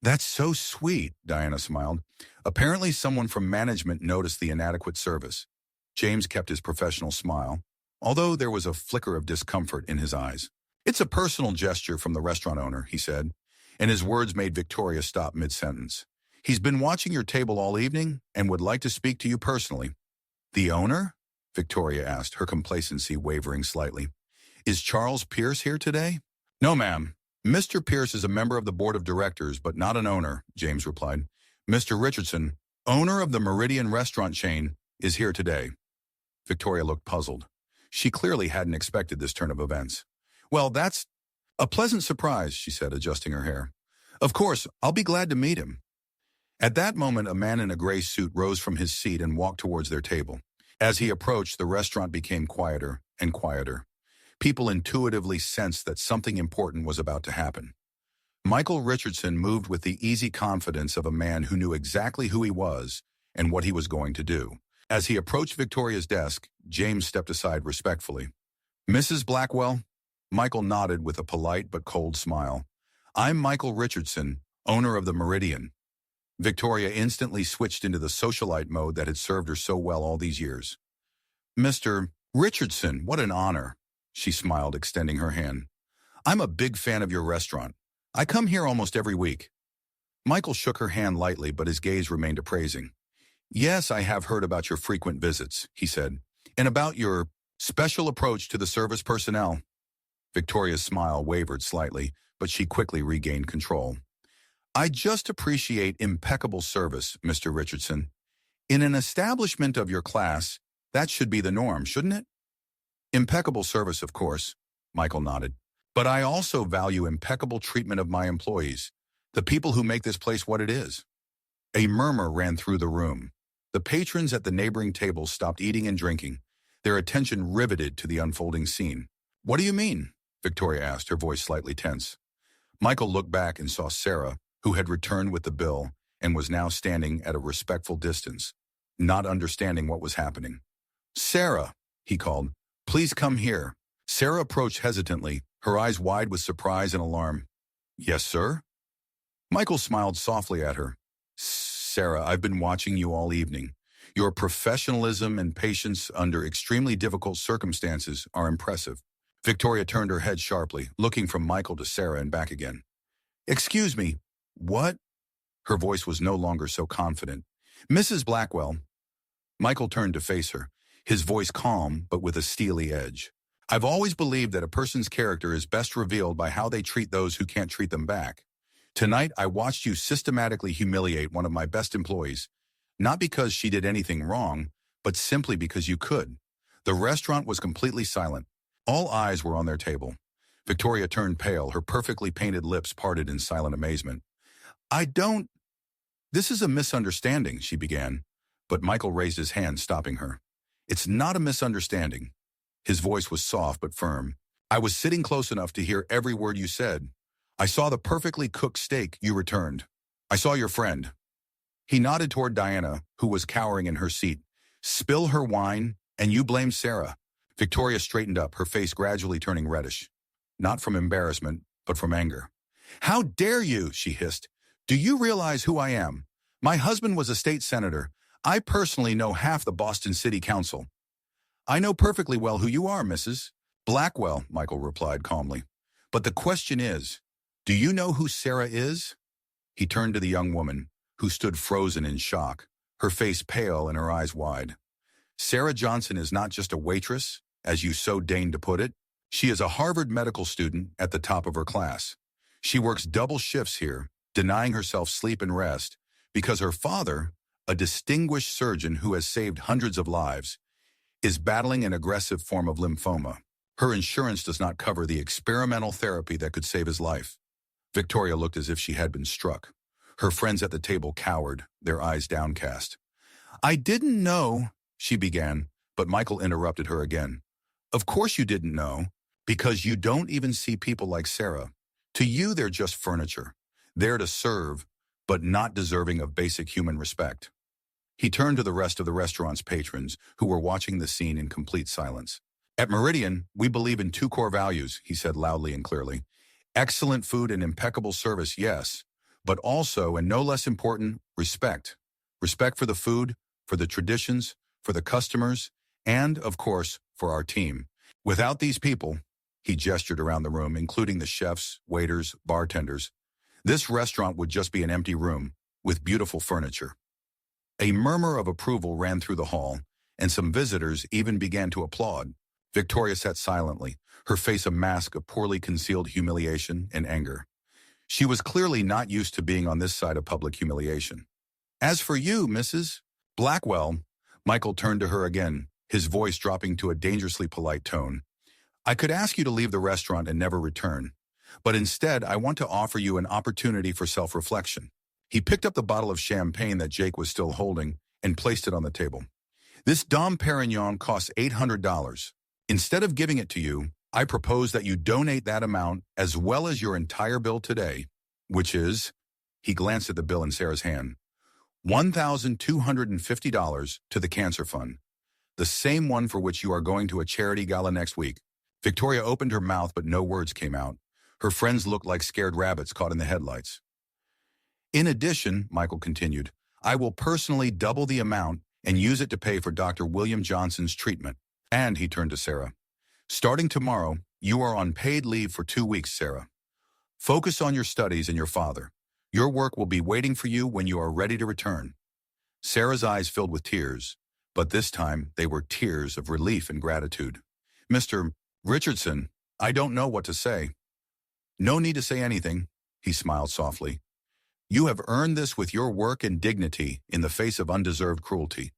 S1: That's so sweet, Diana smiled. Apparently someone from management noticed the inadequate service. James kept his professional smile, although there was a flicker of discomfort in his eyes. It's a personal gesture from the restaurant owner, he said, and his words made Victoria stop mid-sentence. He's been watching your table all evening and would like to speak to you personally. The owner? Victoria asked, her complacency wavering slightly. Is Charles Pierce here today? No, ma'am. Mr. Pierce is a member of the board of directors, but not an owner, James replied. Mr. Richardson, owner of the Meridian restaurant chain, is here today. Victoria looked puzzled. She clearly hadn't expected this turn of events. Well, that's a pleasant surprise, she said, adjusting her hair. Of course, I'll be glad to meet him. At that moment, a man in a gray suit rose from his seat and walked towards their table. As he approached, the restaurant became quieter and quieter. People intuitively sensed that something important was about to happen. Michael Richardson moved with the easy confidence of a man who knew exactly who he was and what he was going to do. As he approached Victoria's desk, James stepped aside respectfully. Mrs. Blackwell? Michael nodded with a polite but cold smile. I'm Michael Richardson, owner of the Meridian. Victoria instantly switched into the socialite mode that had served her so well all these years. Mr. Richardson, what an honor, she smiled, extending her hand. I'm a big fan of your restaurant. I come here almost every week. Michael shook her hand lightly, but his gaze remained appraising. Yes, I have heard about your frequent visits, he said, and about your special approach to the service personnel. Victoria's smile wavered slightly, but she quickly regained control. I just appreciate impeccable service, Mr. Richardson. In an establishment of your class, that should be the norm, shouldn't it? Impeccable service, of course, Michael nodded. But I also value impeccable treatment of my employees, the people who make this place what it is. A murmur ran through the room. The patrons at the neighboring tables stopped eating and drinking, their attention riveted to the unfolding scene. What do you mean? Victoria asked, her voice slightly tense. Michael looked back and saw Sarah, who had returned with the bill and was now standing at a respectful distance, not understanding what was happening. Sarah, he called, please come here. Sarah approached hesitantly, her eyes wide with surprise and alarm. Yes, sir? Michael smiled softly at her. Sarah, I've been watching you all evening. Your professionalism and patience under extremely difficult circumstances are impressive. Victoria turned her head sharply, looking from Michael to Sarah and back again. Excuse me, what? Her voice was no longer so confident. Mrs. Blackwell. Michael turned to face her, his voice calm but with a steely edge. I've always believed that a person's character is best revealed by how they treat those who can't treat them back. Tonight, I watched you systematically humiliate one of my best employees, not because she did anything wrong, but simply because you could. The restaurant was completely silent. All eyes were on their table. Victoria turned pale, her perfectly painted lips parted in silent amazement. This is a misunderstanding, she began, but Michael raised his hand, stopping her. It's not a misunderstanding. His voice was soft but firm. I was sitting close enough to hear every word you said. I saw the perfectly cooked steak you returned. I saw your friend. He nodded toward Diana, who was cowering in her seat. Spill her wine, and you blame Sarah. Victoria straightened up, her face gradually turning reddish. Not from embarrassment, but from anger. How dare you, she hissed. Do you realize who I am? My husband was a state senator. I personally know half the Boston City Council. I know perfectly well who you are, Mrs. Blackwell, Michael replied calmly. But the question is, do you know who Sarah is? He turned to the young woman, who stood frozen in shock, her face pale and her eyes wide. Sarah Johnson is not just a waitress, as you so deigned to put it. She is a Harvard medical student at the top of her class. She works double shifts here, denying herself sleep and rest, because her father, a distinguished surgeon who has saved hundreds of lives, is battling an aggressive form of lymphoma. Her insurance does not cover the experimental therapy that could save his life. Victoria looked as if she had been struck. Her friends at the table cowered, their eyes downcast. I didn't know, she began, but Michael interrupted her again. Of course you didn't know, because you don't even see people like Sarah. To you, they're just furniture, there to serve, but not deserving of basic human respect. He turned to the rest of the restaurant's patrons, who were watching the scene in complete silence. At Meridian, we believe in two core values, he said loudly and clearly. Excellent food and impeccable service, yes, but also, and no less important, respect. Respect for the food, for the traditions, for the customers, and, of course, for our team. Without these people, he gestured around the room, including the chefs, waiters, bartenders, this restaurant would just be an empty room, with beautiful furniture. A murmur of approval ran through the hall, and some visitors even began to applaud. Victoria sat silently, her face a mask of poorly concealed humiliation and anger. She was clearly not used to being on this side of public humiliation. As for you, Mrs. Blackwell, Michael turned to her again, his voice dropping to a dangerously polite tone. I could ask you to leave the restaurant and never return, but instead I want to offer you an opportunity for self-reflection. He picked up the bottle of champagne that Jake was still holding and placed it on the table. This Dom Perignon costs $800. Instead of giving it to you, I propose that you donate that amount as well as your entire bill today, which is, he glanced at the bill in Sarah's hand, $1,250 to the Cancer Fund, the same one for which you are going to a charity gala next week. Victoria opened her mouth, but no words came out. Her friends looked like scared rabbits caught in the headlights. In addition, Michael continued, I will personally double the amount and use it to pay for Dr. William Johnson's treatment. And he turned to Sarah. Starting tomorrow, you are on paid leave for 2 weeks, Sarah. Focus on your studies and your father. Your work will be waiting for you when you are ready to return. Sarah's eyes filled with tears, but this time they were tears of relief and gratitude. Mr. Richardson, I don't know what to say. No need to say anything, he smiled softly. You have earned this with your work and dignity in the face of undeserved cruelty."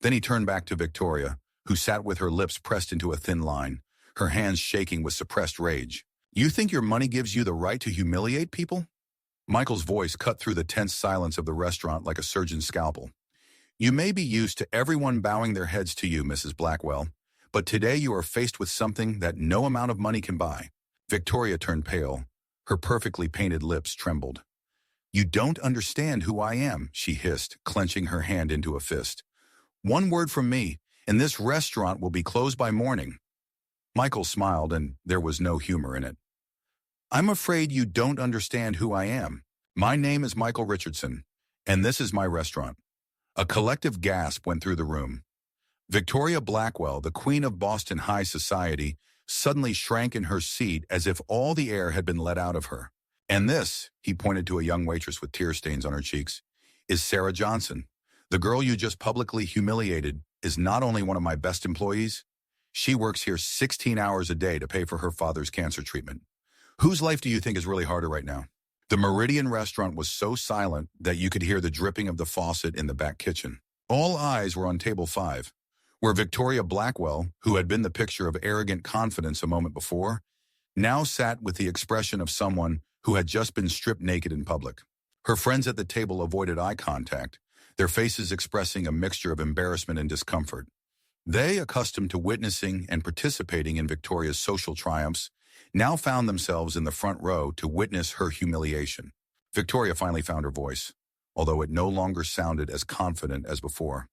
S1: Then he turned back to Victoria, who sat with her lips pressed into a thin line, her hands shaking with suppressed rage. "You think your money gives you the right to humiliate people?" Michael's voice cut through the tense silence of the restaurant like a surgeon's scalpel. "You may be used to everyone bowing their heads to you, Mrs. Blackwell, but today you are faced with something that no amount of money can buy." Victoria turned pale. Her perfectly painted lips trembled. "You don't understand who I am," she hissed, clenching her hand into a fist. "One word from me, and this restaurant will be closed by morning." Michael smiled, and there was no humor in it. "I'm afraid you don't understand who I am. My name is Michael Richardson, and this is my restaurant." A collective gasp went through the room. Victoria Blackwell, the queen of Boston high society, suddenly shrank in her seat as if all the air had been let out of her. "And this," he pointed to a young waitress with tear stains on her cheeks, "is Sarah Johnson. The girl you just publicly humiliated is not only one of my best employees, she works here 16 hours a day to pay for her father's cancer treatment. Whose life do you think is really harder right now?" The Meridian restaurant was so silent that you could hear the dripping of the faucet in the back kitchen. All eyes were on table 5, where Victoria Blackwell, who had been the picture of arrogant confidence a moment before, now sat with the expression of someone who had just been stripped naked in public. Her friends at the table avoided eye contact, their faces expressing a mixture of embarrassment and discomfort. They, accustomed to witnessing and participating in Victoria's social triumphs, now found themselves in the front row to witness her humiliation. Victoria finally found her voice, although it no longer sounded as confident as before.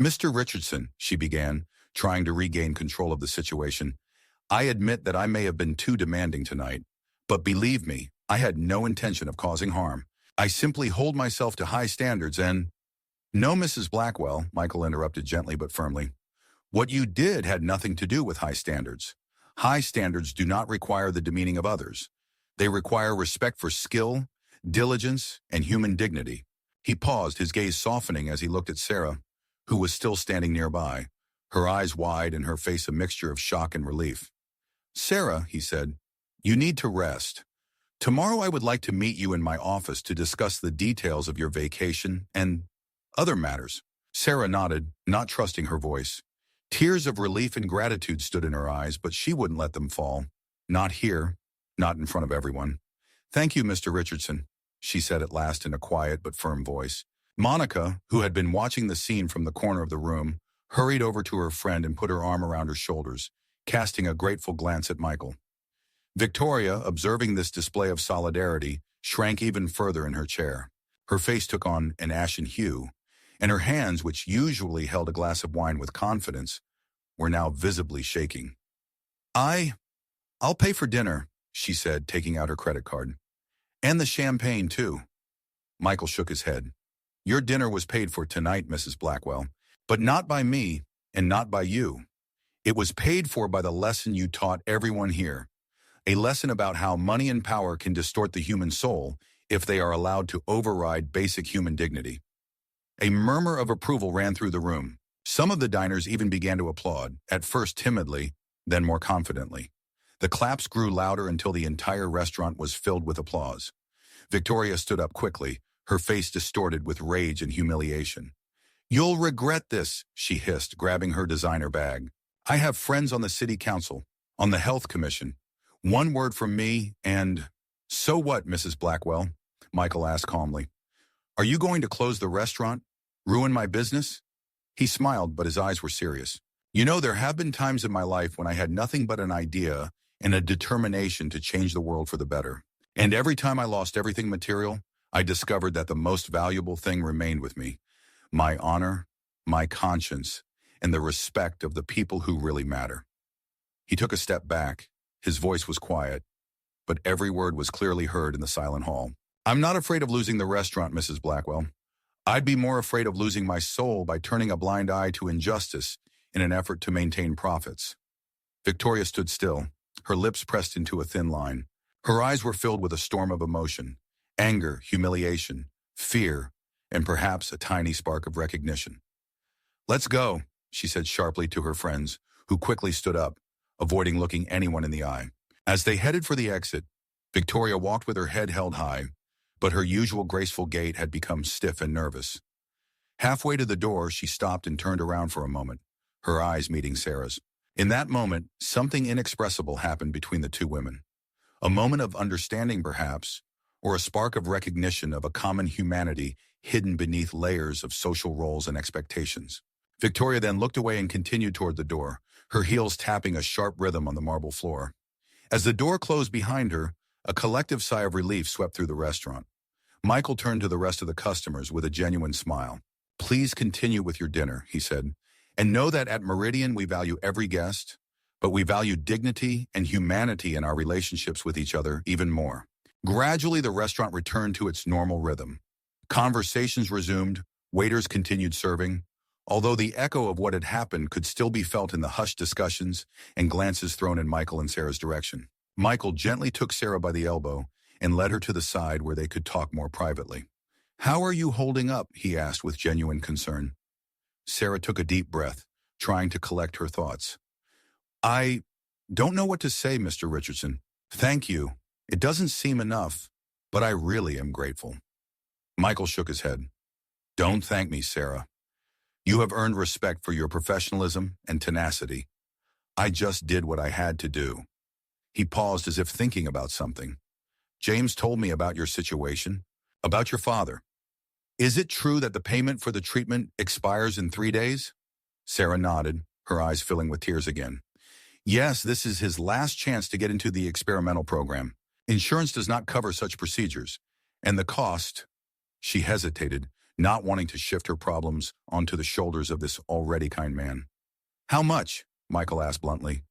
S1: "Mr. Richardson," she began, trying to regain control of the situation, "I admit that I may have been too demanding tonight, but believe me, I had no intention of causing harm. I simply hold myself to high standards and—" "No, Mrs. Blackwell," Michael interrupted gently but firmly. "What you did had nothing to do with high standards. High standards do not require the demeaning of others. They require respect for skill, diligence, and human dignity." He paused, his gaze softening as he looked at Sarah, who was still standing nearby, her eyes wide and her face a mixture of shock and relief. "Sarah," he said, "you need to rest. Tomorrow I would like to meet you in my office to discuss the details of your vacation and other matters." Sarah nodded, not trusting her voice. Tears of relief and gratitude stood in her eyes, but she wouldn't let them fall. "Not here, not in front of everyone." "Thank you, Mr. Richardson," she said at last in a quiet but firm voice. Monica, who had been watching the scene from the corner of the room, hurried over to her friend and put her arm around her shoulders, casting a grateful glance at Michael. Victoria, observing this display of solidarity, shrank even further in her chair. Her face took on an ashen hue, and her hands, which usually held a glass of wine with confidence, were now visibly shaking. I'll pay for dinner," she said, taking out her credit card. "And the champagne, too." Michael shook his head. "Your dinner was paid for tonight, Mrs. Blackwell, but not by me and not by you. It was paid for by the lesson you taught everyone here, a lesson about how money and power can distort the human soul if they are allowed to override basic human dignity." A murmur of approval ran through the room. Some of the diners even began to applaud, at first timidly, then more confidently. The claps grew louder until the entire restaurant was filled with applause. Victoria stood up quickly, her face distorted with rage and humiliation. "You'll regret this," she hissed, grabbing her designer bag. "I have friends on the city council, on the health commission. One word from me and—" "So what, Mrs. Blackwell?" Michael asked calmly. "Are you going to close the restaurant? Ruin my business?" He smiled, but his eyes were serious. "You know, there have been times in my life when I had nothing but an idea and a determination to change the world for the better. And every time I lost everything material, I discovered that the most valuable thing remained with me: my honor, my conscience, and the respect of the people who really matter." He took a step back. His voice was quiet, but every word was clearly heard in the silent hall. "I'm not afraid of losing the restaurant, Mrs. Blackwell. I'd be more afraid of losing my soul by turning a blind eye to injustice in an effort to maintain profits." Victoria stood still, her lips pressed into a thin line. Her eyes were filled with a storm of emotion: anger, humiliation, fear, and perhaps a tiny spark of recognition. "Let's go," she said sharply to her friends, who quickly stood up, avoiding looking anyone in the eye. As they headed for the exit, Victoria walked with her head held high, but her usual graceful gait had become stiff and nervous. Halfway to the door, she stopped and turned around for a moment, her eyes meeting Sarah's. In that moment, something inexpressible happened between the two women. A moment of understanding, perhaps, or a spark of recognition of a common humanity hidden beneath layers of social roles and expectations. Victoria then looked away and continued toward the door, her heels tapping a sharp rhythm on the marble floor. As the door closed behind her, a collective sigh of relief swept through the restaurant. Michael turned to the rest of the customers with a genuine smile. "Please continue with your dinner," he said, "and know that at Meridian we value every guest, but we value dignity and humanity in our relationships with each other even more." Gradually, the restaurant returned to its normal rhythm. Conversations resumed, waiters continued serving, although the echo of what had happened could still be felt in the hushed discussions and glances thrown in Michael and Sarah's direction. Michael gently took Sarah by the elbow and led her to the side where they could talk more privately. "How are you holding up?" he asked with genuine concern. Sarah took a deep breath, trying to collect her thoughts. "I don't know what to say, Mr. Richardson. Thank you. It doesn't seem enough, but I really am grateful." Michael shook his head. "Don't thank me, Sarah. You have earned respect for your professionalism and tenacity. I just did what I had to do." He paused as if thinking about something. "James told me about your situation, about your father. Is it true that the payment for the treatment expires in 3 days?" Sarah nodded, her eyes filling with tears again. "Yes, this is his last chance to get into the experimental program. Insurance does not cover such procedures, and the cost—" She hesitated, not wanting to shift her problems onto the shoulders of this already kind man. "How much?" Michael asked bluntly.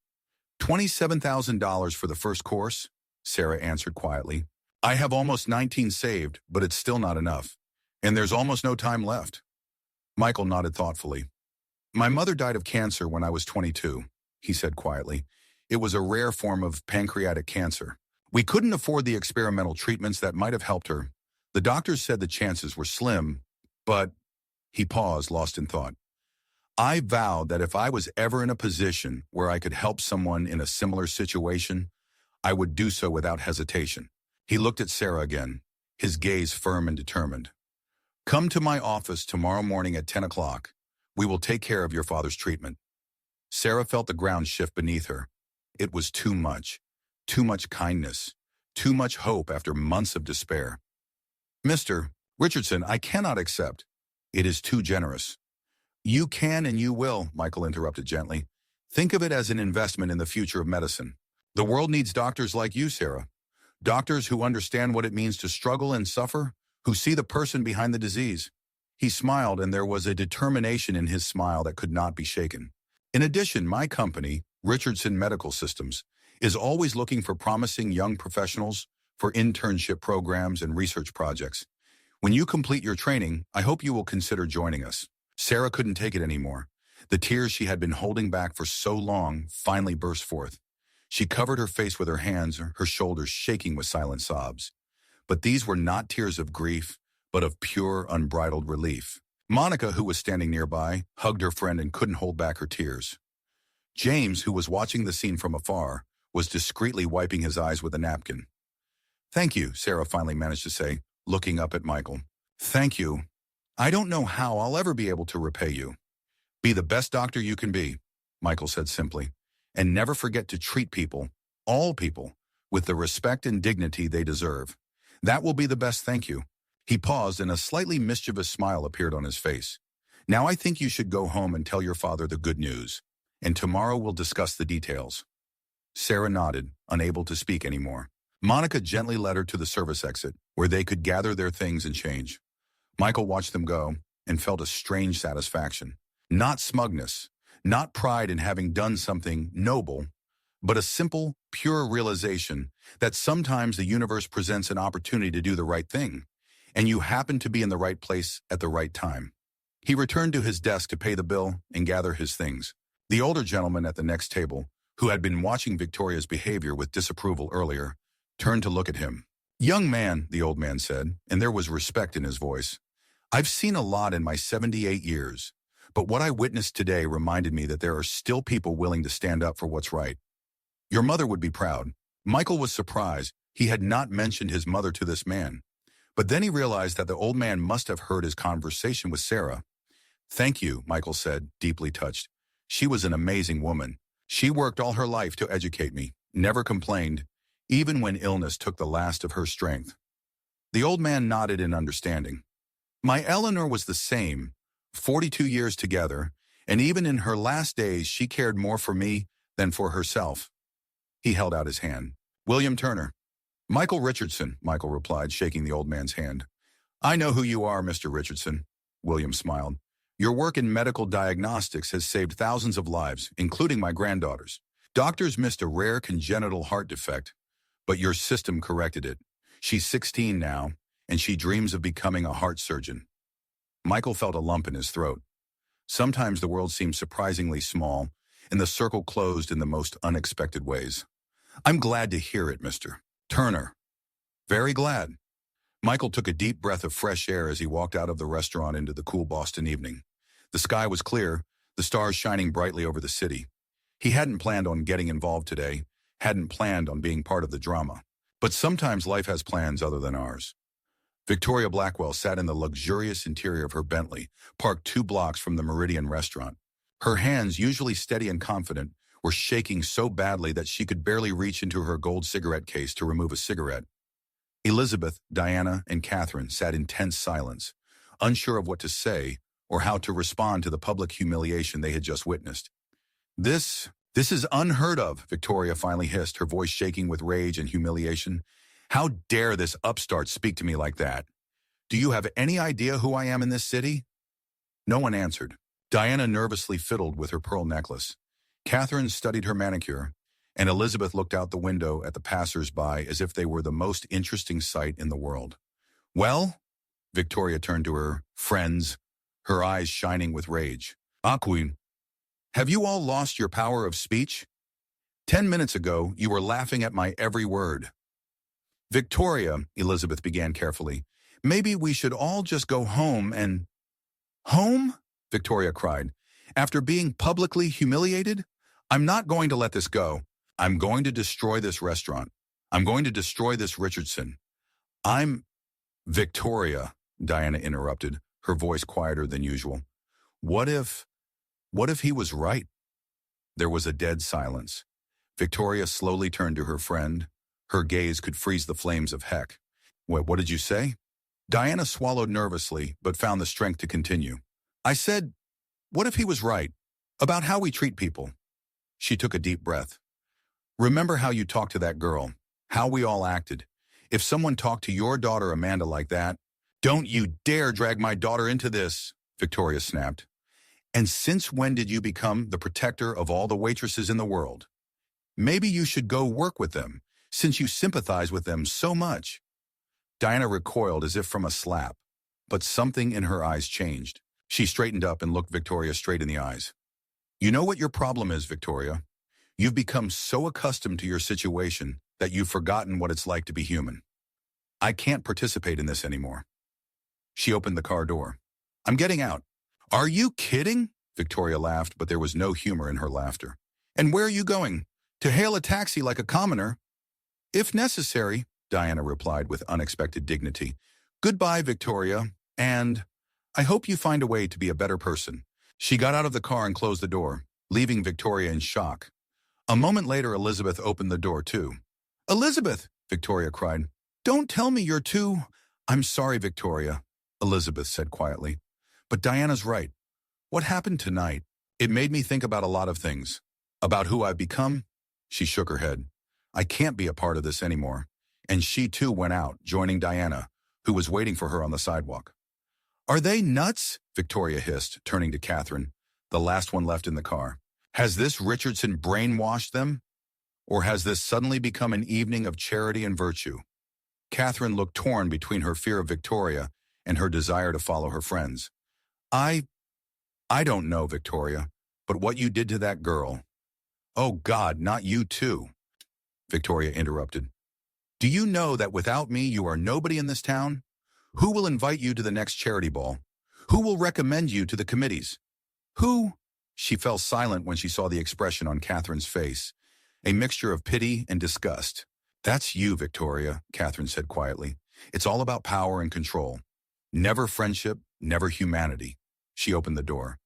S1: $27,000 for the first course," Sarah answered quietly. "I have almost 19 saved, but it's still not enough. And there's almost no time left." Michael nodded thoughtfully. "My mother died of cancer when I was 22, he said quietly. "It was a rare form of pancreatic cancer. We couldn't afford the experimental treatments that might have helped her. The doctors said the chances were slim, but—" He paused, lost in thought. "I vowed that if I was ever in a position where I could help someone in a similar situation, I would do so without hesitation." He looked at Sarah again, his gaze firm and determined. "Come to my office tomorrow morning at 10 o'clock. We will take care of your father's treatment." Sarah felt the ground shift beneath her. It was too much kindness, too much hope after months of despair. "Mr. Richardson, I cannot accept. It is too generous." "You can and you will," Michael interrupted gently. "Think of it as an investment in the future of medicine. The world needs doctors like you, Sarah. Doctors who understand what it means to struggle and suffer, who see the person behind the disease." He smiled, and there was a determination in his smile that could not be shaken. "In addition, my company, Richardson Medical Systems, is always looking for promising young professionals for internship programs and research projects. When you complete your training, I hope you will consider joining us." Sarah couldn't take it anymore. The tears she had been holding back for so long finally burst forth. She covered her face with her hands, her shoulders shaking with silent sobs. But these were not tears of grief, but of pure, unbridled relief. Monica, who was standing nearby, hugged her friend and couldn't hold back her tears. James, who was watching the scene from afar, was discreetly wiping his eyes with a napkin. "Thank you," Sarah finally managed to say, looking up at Michael. "Thank you. I don't know how I'll ever be able to repay you." "Be the best doctor you can be," Michael said simply, "and never forget to treat people, all people, with the respect and dignity they deserve. That will be the best thank you." He paused, and a slightly mischievous smile appeared on his face. "Now I think you should go home and tell your father the good news, and tomorrow we'll discuss the details." Sarah nodded, unable to speak anymore. Monica gently led her to the service exit, where they could gather their things and change. Michael watched them go and felt a strange satisfaction. Not smugness, not pride in having done something noble, but a simple, pure realization that sometimes the universe presents an opportunity to do the right thing, and you happen to be in the right place at the right time. He returned to his desk to pay the bill and gather his things. The older gentleman at the next table, who had been watching Victoria's behavior with disapproval earlier, turned to look at him. "Young man," the old man said, and there was respect in his voice, "I've seen a lot in my 78 years, but what I witnessed today reminded me that there are still people willing to stand up for what's right. Your mother would be proud." Michael was surprised. He had not mentioned his mother to this man, But then he realized that the old man must have heard his conversation with Sarah. "Thank you," Michael said, deeply touched. "She was an amazing woman. She worked all her life to educate me, never complained, even when illness took the last of her strength." The old man nodded in understanding. "My Eleanor was the same, 42 years together, and even in her last days she cared more for me than for herself." He held out his hand. "William Turner." "Michael Richardson," Michael replied, shaking the old man's hand. "I know who you are, Mr. Richardson." William smiled. "Your work in medical diagnostics has saved thousands of lives, including my granddaughter's. Doctors missed a rare congenital heart defect, but your system corrected it. She's 16 now, and she dreams of becoming a heart surgeon." Michael felt a lump in his throat. Sometimes the world seems surprisingly small, and the circle closed in the most unexpected ways. "I'm glad to hear it, Mr. Turner. Very glad." Michael took a deep breath of fresh air as he walked out of the restaurant into the cool Boston evening. The sky was clear, the stars shining brightly over the city. He hadn't planned on getting involved today, hadn't planned on being part of the drama. But sometimes life has plans other than ours. Victoria Blackwell sat in the luxurious interior of her Bentley, parked 2 blocks from the Meridian restaurant. Her hands, usually steady and confident, were shaking so badly that she could barely reach into her gold cigarette case to remove a cigarette. Elizabeth, Diana, and Catherine sat in tense silence, unsure of what to say or how to respond to the public humiliation they had just witnessed. This is unheard of," Victoria finally hissed, her voice shaking with rage and humiliation. "How dare this upstart speak to me like that? Do you have any idea who I am in this city?" No one answered. Diana nervously fiddled with her pearl necklace. Catherine studied her manicure, and Elizabeth looked out the window at the passers-by as if they were the most interesting sight in the world. "Well?" Victoria turned to her friends, her eyes shining with rage. "Aquin, have you all lost your power of speech? 10 minutes ago, you were laughing at my every word." "Victoria," Elizabeth began carefully, "maybe we should all just go home and—" "Home?" Victoria cried. "After being publicly humiliated? I'm not going to let this go. I'm going to destroy this restaurant. I'm going to destroy this Richardson. I'm—" "Victoria," Diana interrupted, her voice quieter than usual. What if he was right?" There was a dead silence. Victoria slowly turned to her friend. Her gaze could freeze the flames of heck. What did you say?" Diana swallowed nervously, but found the strength to continue. "I said, what if he was right? About how we treat people." She took a deep breath. "Remember how you talked to that girl, how we all acted. If someone talked to your daughter Amanda like that—" "Don't you dare drag my daughter into this," Victoria snapped. "And since when did you become the protector of all the waitresses in the world? Maybe you should go work with them, since you sympathize with them so much." Diana recoiled as if from a slap, but something in her eyes changed. She straightened up and looked Victoria straight in the eyes. "You know what your problem is, Victoria? You've become so accustomed to your situation that you've forgotten what it's like to be human. I can't participate in this anymore." She opened the car door. "I'm getting out." "Are you kidding?" Victoria laughed, but there was no humor in her laughter. "And where are you going? To hail a taxi like a commoner?" "If necessary," Diana replied with unexpected dignity. "Goodbye, Victoria, and I hope you find a way to be a better person." She got out of the car and closed the door, leaving Victoria in shock. A moment later, Elizabeth opened the door too. "Elizabeth!" Victoria cried. "Don't tell me you're too—" "I'm sorry, Victoria," Elizabeth said quietly. "But Diana's right. What happened tonight? It made me think about a lot of things. About who I've become." She shook her head. "I can't be a part of this anymore." And she too went out, joining Diana, who was waiting for her on the sidewalk. "Are they nuts?" Victoria hissed, turning to Catherine, the last one left in the car. "Has this Richardson brainwashed them? Or has this suddenly become an evening of charity and virtue?" Catherine looked torn between her fear of Victoria and her desire to follow her friends. I don't know, Victoria, but what you did to that girl—" "Oh God, not you too," Victoria interrupted. "Do you know that without me you are nobody in this town? Who will invite you to the next charity ball? Who will recommend you to the committees? Who—" She fell silent when she saw the expression on Catherine's face, a mixture of pity and disgust. "That's you, Victoria," Catherine said quietly. It's all about power and control. Never friendship, never humanity. She opened the door.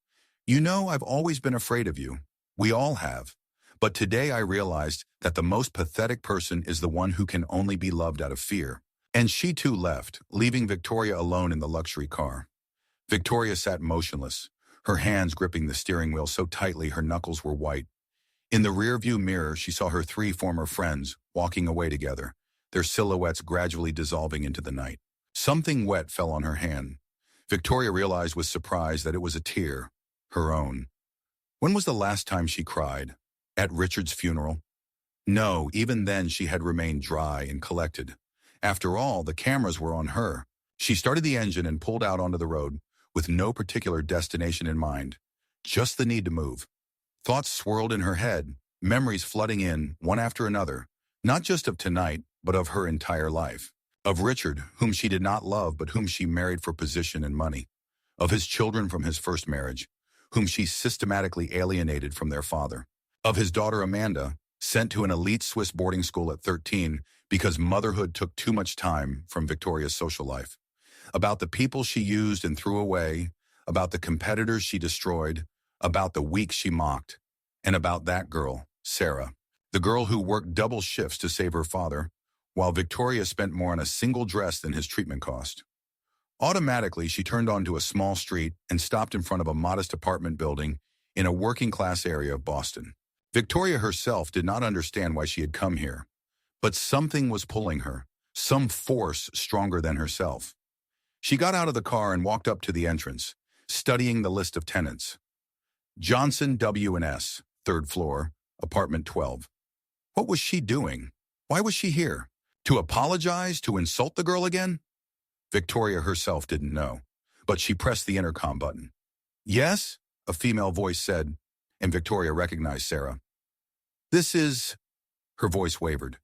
S1: You know, I've always been afraid of you. We all have. But today I realized that the most pathetic person is the one who can only be loved out of fear. And she too left, leaving Victoria alone in the luxury car. Victoria sat motionless, her hands gripping the steering wheel so tightly her knuckles were white. In the rearview mirror, she saw her 3 former friends walking away together, their silhouettes gradually dissolving into the night. Something wet fell on her hand. Victoria realized with surprise that it was a tear, her own. When was the last time she cried? At Richard's funeral? No, even then she had remained dry and collected. After all, the cameras were on her. She started the engine and pulled out onto the road, with no particular destination in mind, just the need to move. Thoughts swirled in her head, memories flooding in, one after another, not just of tonight, but of her entire life. Of Richard, whom she did not love but whom she married for position and money. Of his children from his first marriage, whom she systematically alienated from their father. Of his daughter Amanda, sent to an elite Swiss boarding school at 13 because motherhood took too much time from Victoria's social life. About the people she used and threw away, about the competitors she destroyed, about the weak she mocked, and about that girl, Sarah, the girl who worked double shifts to save her father, while Victoria spent more on a single dress than his treatment cost. Automatically, she turned onto a small street and stopped in front of a modest apartment building in a working-class area of Boston. Victoria herself did not understand why she had come here, but something was pulling her, some force stronger than herself. She got out of the car and walked up to the entrance, studying the list of tenants. Johnson W&S, 3rd floor, apartment 12. What was she doing? Why was she here? To apologize? To insult the girl again? Victoria herself didn't know, but she pressed the intercom button. Yes? A female voice said, and Victoria recognized Sarah. This is... Her voice wavered.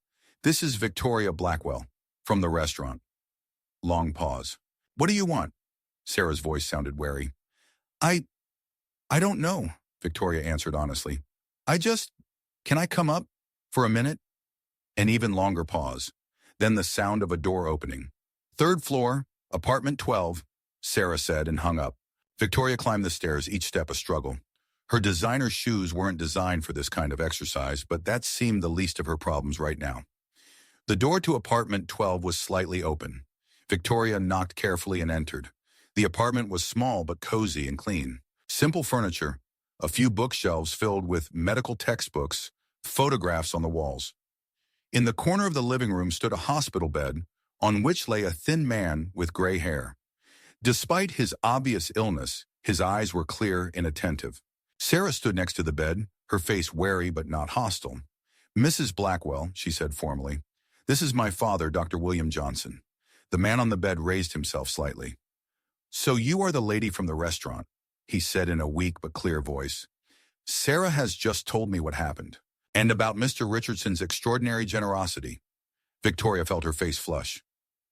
S1: This is Victoria Blackwell, from the restaurant. Long pause. What do you want? Sarah's voice sounded wary. I don't know, Victoria answered honestly. Can I come up? For a minute? An even longer pause. Then the sound of a door opening. 3rd floor, apartment 12, Sarah said and hung up. Victoria climbed the stairs, each step a struggle. Her designer shoes weren't designed for this kind of exercise, but that seemed the least of her problems right now. The door to apartment 12 was slightly open. Victoria knocked carefully and entered. The apartment was small but cozy and clean. Simple furniture, a few bookshelves filled with medical textbooks, photographs on the walls. In the corner of the living room stood a hospital bed on which lay a thin man with gray hair. Despite his obvious illness, his eyes were clear and attentive. Sarah stood next to the bed, her face wary but not hostile. Mrs. Blackwell, she said formally, this is my father, Dr. William Johnson. The man on the bed raised himself slightly. So you are the lady from the restaurant, he said in a weak but clear voice. Sarah has just told me what happened, and about Mr. Richardson's extraordinary generosity. Victoria felt her face flush.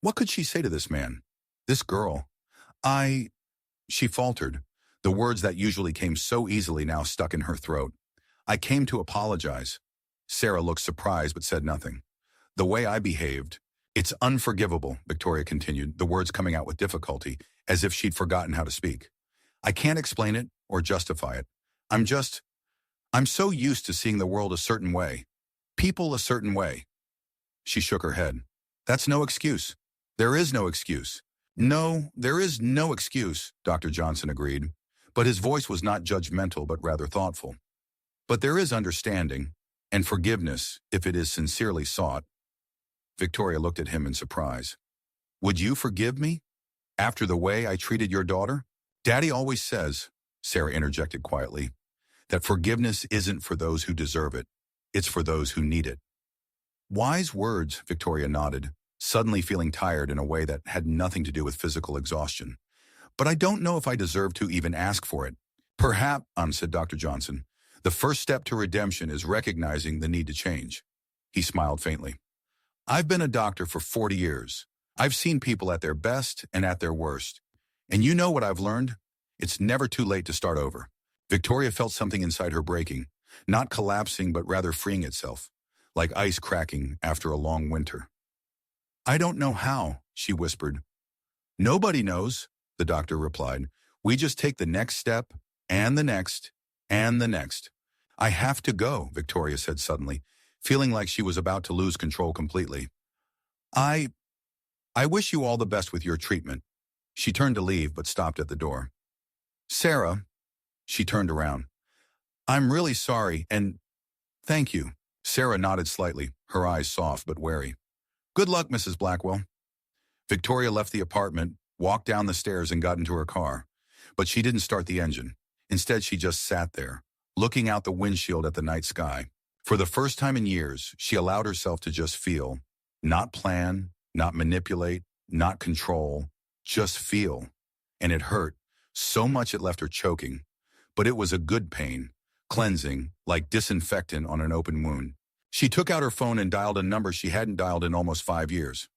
S1: What could she say to this man? This girl? She faltered. The words that usually came so easily now stuck in her throat. I came to apologize. Sarah looked surprised but said nothing. The way I behaved. It's unforgivable, Victoria continued, the words coming out with difficulty, as if she'd forgotten how to speak. I can't explain it or justify it. I'm so used to seeing the world a certain way. People a certain way. She shook her head. That's no excuse. There is no excuse. No, there is no excuse, Dr. Johnson agreed. But his voice was not judgmental but rather thoughtful. But there is understanding and forgiveness if it is sincerely sought. Victoria looked at him in surprise. Would you forgive me? After the way I treated your daughter? Daddy always says, Sarah interjected quietly, that forgiveness isn't for those who deserve it. It's for those who need it. Wise words, Victoria nodded, suddenly feeling tired in a way that had nothing to do with physical exhaustion. But I don't know if I deserve to even ask for it. Perhaps, said Dr. Johnson, the first step to redemption is recognizing the need to change. He smiled faintly. I've been a doctor for 40 years. I've seen people at their best and at their worst. And you know what I've learned? It's never too late to start over. Victoria felt something inside her breaking, not collapsing but rather freeing itself, like ice cracking after a long winter. I don't know how, she whispered. Nobody knows, the doctor replied. We just take the next step, and the next, and the next. I have to go, Victoria said suddenly, feeling like she was about to lose control completely. I wish you all the best with your treatment. She turned to leave, but stopped at the door. Sarah, she turned around. I'm really sorry, and thank you. Sarah nodded slightly, her eyes soft but wary. Good luck, Mrs. Blackwell. Victoria left the apartment, walked down the stairs and got into her car. But she didn't start the engine. Instead, she just sat there, looking out the windshield at the night sky. For the first time in years, she allowed herself to just feel. Not plan, not manipulate, not control, just feel. And it hurt, so much it left her choking. But it was a good pain, cleansing, like disinfectant on an open wound. She took out her phone and dialed a number she hadn't dialed in almost 5 years.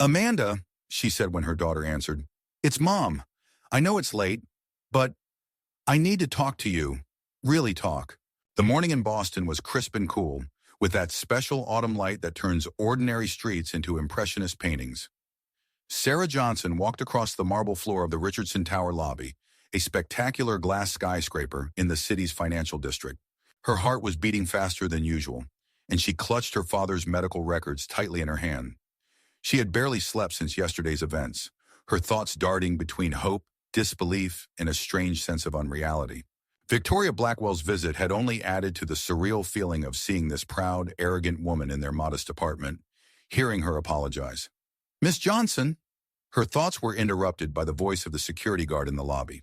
S1: Amanda, she said when her daughter answered. It's Mom. I know it's late, but I need to talk to you. Really talk. The morning in Boston was crisp and cool, with that special autumn light that turns ordinary streets into impressionist paintings. Sarah Johnson walked across the marble floor of the Richardson Tower lobby, a spectacular glass skyscraper in the city's financial district. Her heart was beating faster than usual, and she clutched her father's medical records tightly in her hand. She had barely slept since yesterday's events, her thoughts darting between hope, disbelief, and a strange sense of unreality. Victoria Blackwell's visit had only added to the surreal feeling of seeing this proud, arrogant woman in their modest apartment, hearing her apologize. Miss Johnson! Her thoughts were interrupted by the voice of the security guard in the lobby.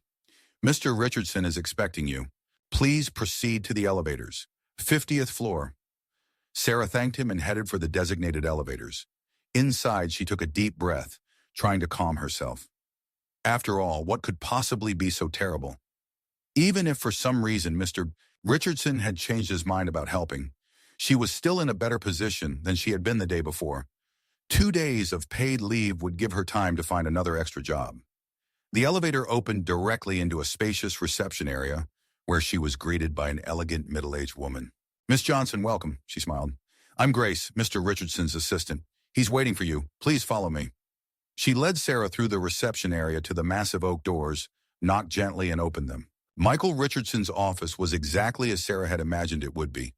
S1: Mr. Richardson is expecting you. Please proceed to the elevators. 50th floor. Sarah thanked him and headed for the designated elevators. Inside, she took a deep breath, trying to calm herself. After all, what could possibly be so terrible? Even if for some reason Mr. Richardson had changed his mind about helping, she was still in a better position than she had been the day before. 2 days of paid leave would give her time to find another extra job. The elevator opened directly into a spacious reception area where she was greeted by an elegant middle-aged woman. Miss Johnson, welcome, she smiled. I'm Grace, Mr. Richardson's assistant. He's waiting for you. Please follow me. She led Sarah through the reception area to the massive oak doors, knocked gently and opened them. Michael Richardson's office was exactly as Sarah had imagined it would be.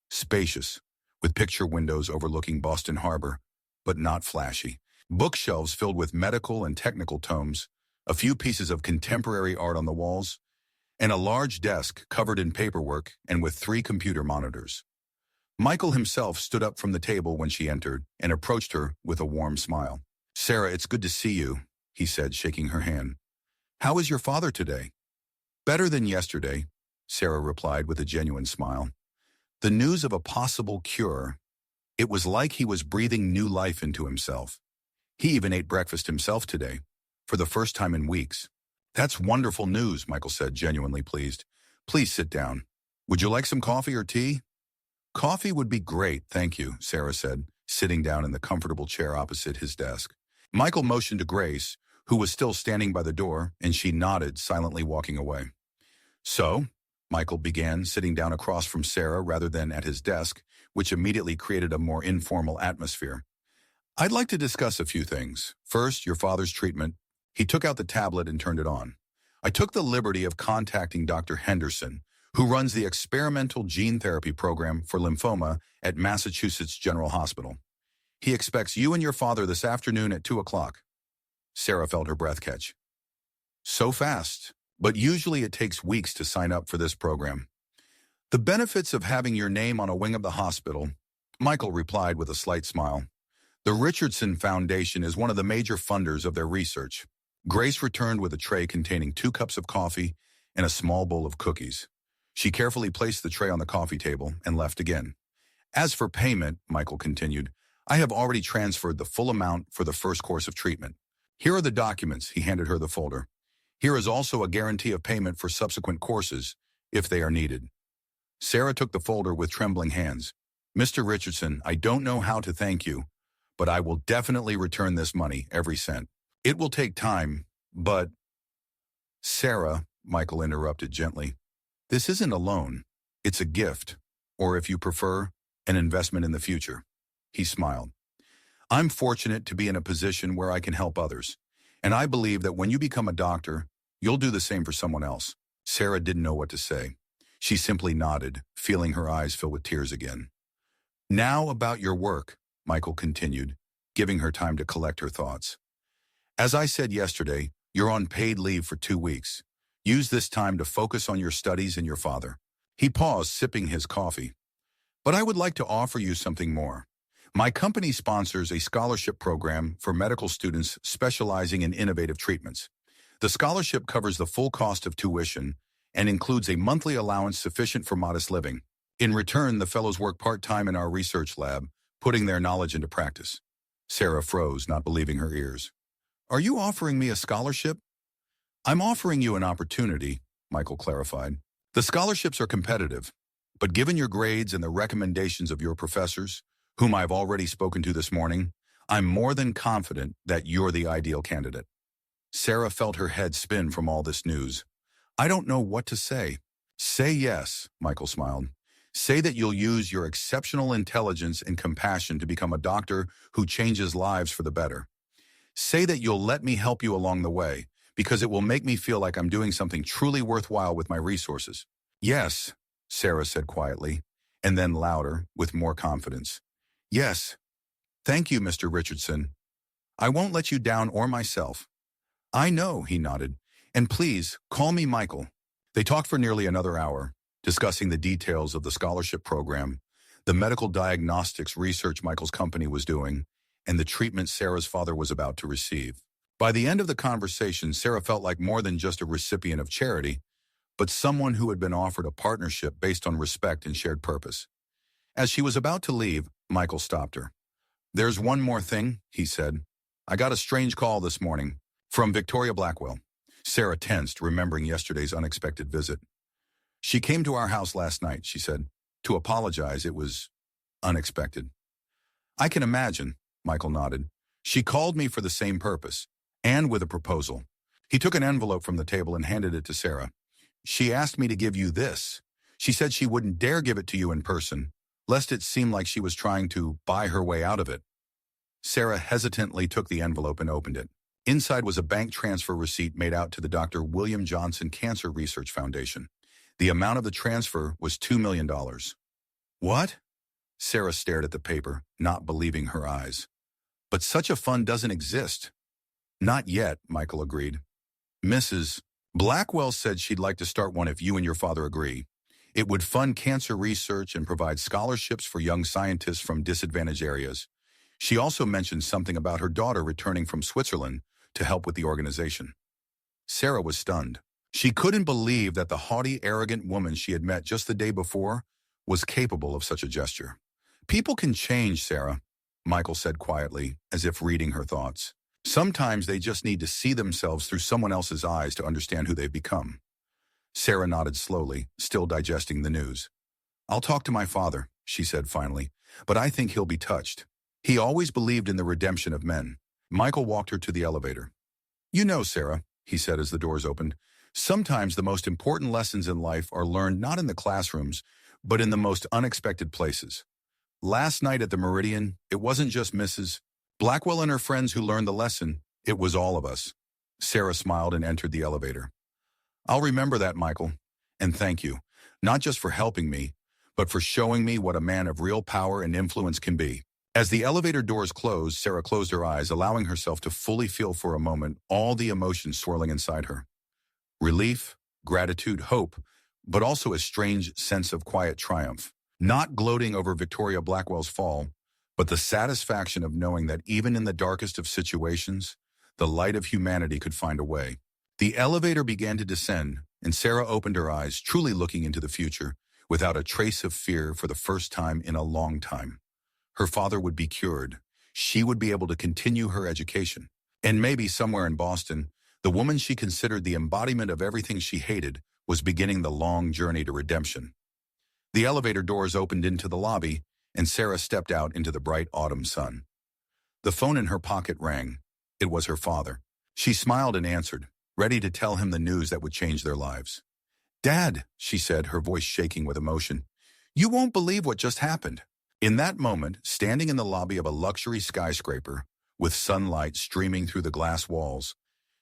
S1: Spacious, with picture windows overlooking Boston Harbor, but not flashy. Bookshelves filled with medical and technical tomes, a few pieces of contemporary art on the walls, and a large desk covered in paperwork and with 3 computer monitors. Michael himself stood up from the table when she entered and approached her with a warm smile. Sarah, it's good to see you, he said, shaking her hand. How is your father today? Better than yesterday, Sarah replied with a genuine smile. The news of a possible cure, it was like he was breathing new life into himself. He even ate breakfast himself today, for the first time in weeks. That's wonderful news, Michael said, genuinely pleased. Please sit down. Would you like some coffee or tea? Coffee would be great, thank you, Sarah said, sitting down in the comfortable chair opposite his desk. Michael motioned to Grace, who was still standing by the door, and she nodded, silently walking away. So, Michael began, sitting down across from Sarah rather than at his desk, which immediately created a more informal atmosphere. I'd like to discuss a few things. First, your father's treatment. He took out the tablet and turned it on. I took the liberty of contacting Dr. Henderson, who runs the experimental gene therapy program for lymphoma at Massachusetts General Hospital. He expects you and your father this afternoon at 2 o'clock. Sarah felt her breath catch. So fast, but usually it takes weeks to sign up for this program. The benefits of having your name on a wing of the hospital, Michael replied with a slight smile. The Richardson Foundation is one of the major funders of their research. Grace returned with a tray containing 2 cups of coffee and a small bowl of cookies. She carefully placed the tray on the coffee table and left again. As for payment, Michael continued, I have already transferred the full amount for the first course of treatment. Here are the documents, he handed her the folder. Here is also a guarantee of payment for subsequent courses, if they are needed. Sarah took the folder with trembling hands. Mr. Richardson, I don't know how to thank you, but I will definitely return this money, every cent. It will take time, but... Sarah, Michael interrupted gently, this isn't a loan. It's a gift, or if you prefer, an investment in the future. He smiled. I'm fortunate to be in a position where I can help others. And I believe that when you become a doctor, you'll do the same for someone else. Sarah didn't know what to say. She simply nodded, feeling her eyes fill with tears again. Now about your work, Michael continued, giving her time to collect her thoughts. As I said yesterday, you're on paid leave for 2 weeks. Use this time to focus on your studies and your father. He paused, sipping his coffee. But I would like to offer you something more. My company sponsors a scholarship program for medical students specializing in innovative treatments. The scholarship covers the full cost of tuition and includes a monthly allowance sufficient for modest living. In return, the fellows work part-time in our research lab, putting their knowledge into practice. Sarah froze, not believing her ears. Are you offering me a scholarship? I'm offering you an opportunity, Michael clarified. The scholarships are competitive, but given your grades and the recommendations of your professors, whom I've already spoken to this morning, I'm more than confident that you're the ideal candidate. Sarah felt her head spin from all this news. I don't know what to say. Say yes, Michael smiled. Say that you'll use your exceptional intelligence and compassion to become a doctor who changes lives for the better. Say that you'll let me help you along the way, because it will make me feel like I'm doing something truly worthwhile with my resources. Yes, Sarah said quietly, and then louder, with more confidence. Yes. Thank you, Mr. Richardson. I won't let you down or myself. I know, he nodded. And please, call me Michael. They talked for nearly another hour, discussing the details of the scholarship program, the medical diagnostics research Michael's company was doing, and the treatment Sarah's father was about to receive. By the end of the conversation, Sarah felt like more than just a recipient of charity, but someone who had been offered a partnership based on respect and shared purpose. As she was about to leave, Michael stopped her. There's one more thing, he said. I got a strange call this morning from Victoria Blackwell. Sarah tensed, remembering yesterday's unexpected visit. She came to our house last night, she said. To apologize, it was unexpected. I can imagine, Michael nodded. She called me for the same purpose, and with a proposal. He took an envelope from the table and handed it to Sarah. She asked me to give you this. She said she wouldn't dare give it to you in person, lest it seem like she was trying to buy her way out of it. Sarah hesitantly took the envelope and opened it. Inside was a bank transfer receipt made out to the Dr. William Johnson Cancer Research Foundation. The amount of the transfer was $2 million. What? Sarah stared at the paper, not believing her eyes. But such a fund doesn't exist. Not yet, Michael agreed. Mrs. Blackwell said she'd like to start one if you and your father agree. It would fund cancer research and provide scholarships for young scientists from disadvantaged areas. She also mentioned something about her daughter returning from Switzerland to help with the organization. Sarah was stunned. She couldn't believe that the haughty, arrogant woman she had met just the day before was capable of such a gesture. People can change, Sarah, Michael said quietly, as if reading her thoughts. Sometimes they just need to see themselves through someone else's eyes to understand who they've become. Sarah nodded slowly, still digesting the news. I'll talk to my father, she said finally, but I think he'll be touched. He always believed in the redemption of men. Michael walked her to the elevator. You know, Sarah, he said as the doors opened, sometimes the most important lessons in life are learned not in the classrooms, but in the most unexpected places. Last night at the Meridian, it wasn't just Mrs. Blackwell and her friends who learned the lesson, it was all of us. Sarah smiled and entered the elevator. I'll remember that, Michael, and thank you, not just for helping me, but for showing me what a man of real power and influence can be. As the elevator doors closed, Sarah closed her eyes, allowing herself to fully feel for a moment all the emotions swirling inside her. Relief, gratitude, hope, but also a strange sense of quiet triumph. Not gloating over Victoria Blackwell's fall, but the satisfaction of knowing that even in the darkest of situations, the light of humanity could find a way. The elevator began to descend, and Sarah opened her eyes, truly looking into the future, without a trace of fear for the first time in a long time. Her father would be cured. She would be able to continue her education. And maybe somewhere in Boston, the woman she considered the embodiment of everything she hated was beginning the long journey to redemption. The elevator doors opened into the lobby, and Sarah stepped out into the bright autumn sun. The phone in her pocket rang. It was her father. She smiled and answered, ready to tell him the news that would change their lives. Dad, she said, her voice shaking with emotion, you won't believe what just happened. In that moment, standing in the lobby of a luxury skyscraper, with sunlight streaming through the glass walls,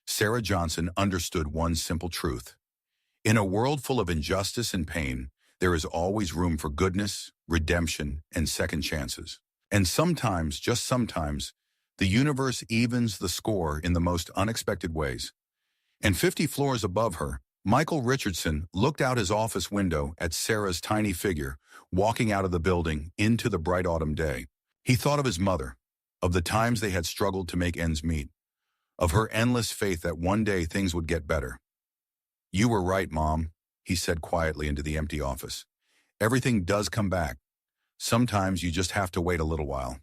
S1: Sarah Johnson understood one simple truth. In a world full of injustice and pain, there is always room for goodness, redemption, and second chances. And sometimes, just sometimes, the universe evens the score in the most unexpected ways. And 50 floors above her, Michael Richardson looked out his office window at Sarah's tiny figure, walking out of the building into the bright autumn day. He thought of his mother, of the times they had struggled to make ends meet, of her endless faith that one day things would get better. "You were right, Mom," he said quietly into the empty office. "Everything does come back. Sometimes you just have to wait a little while."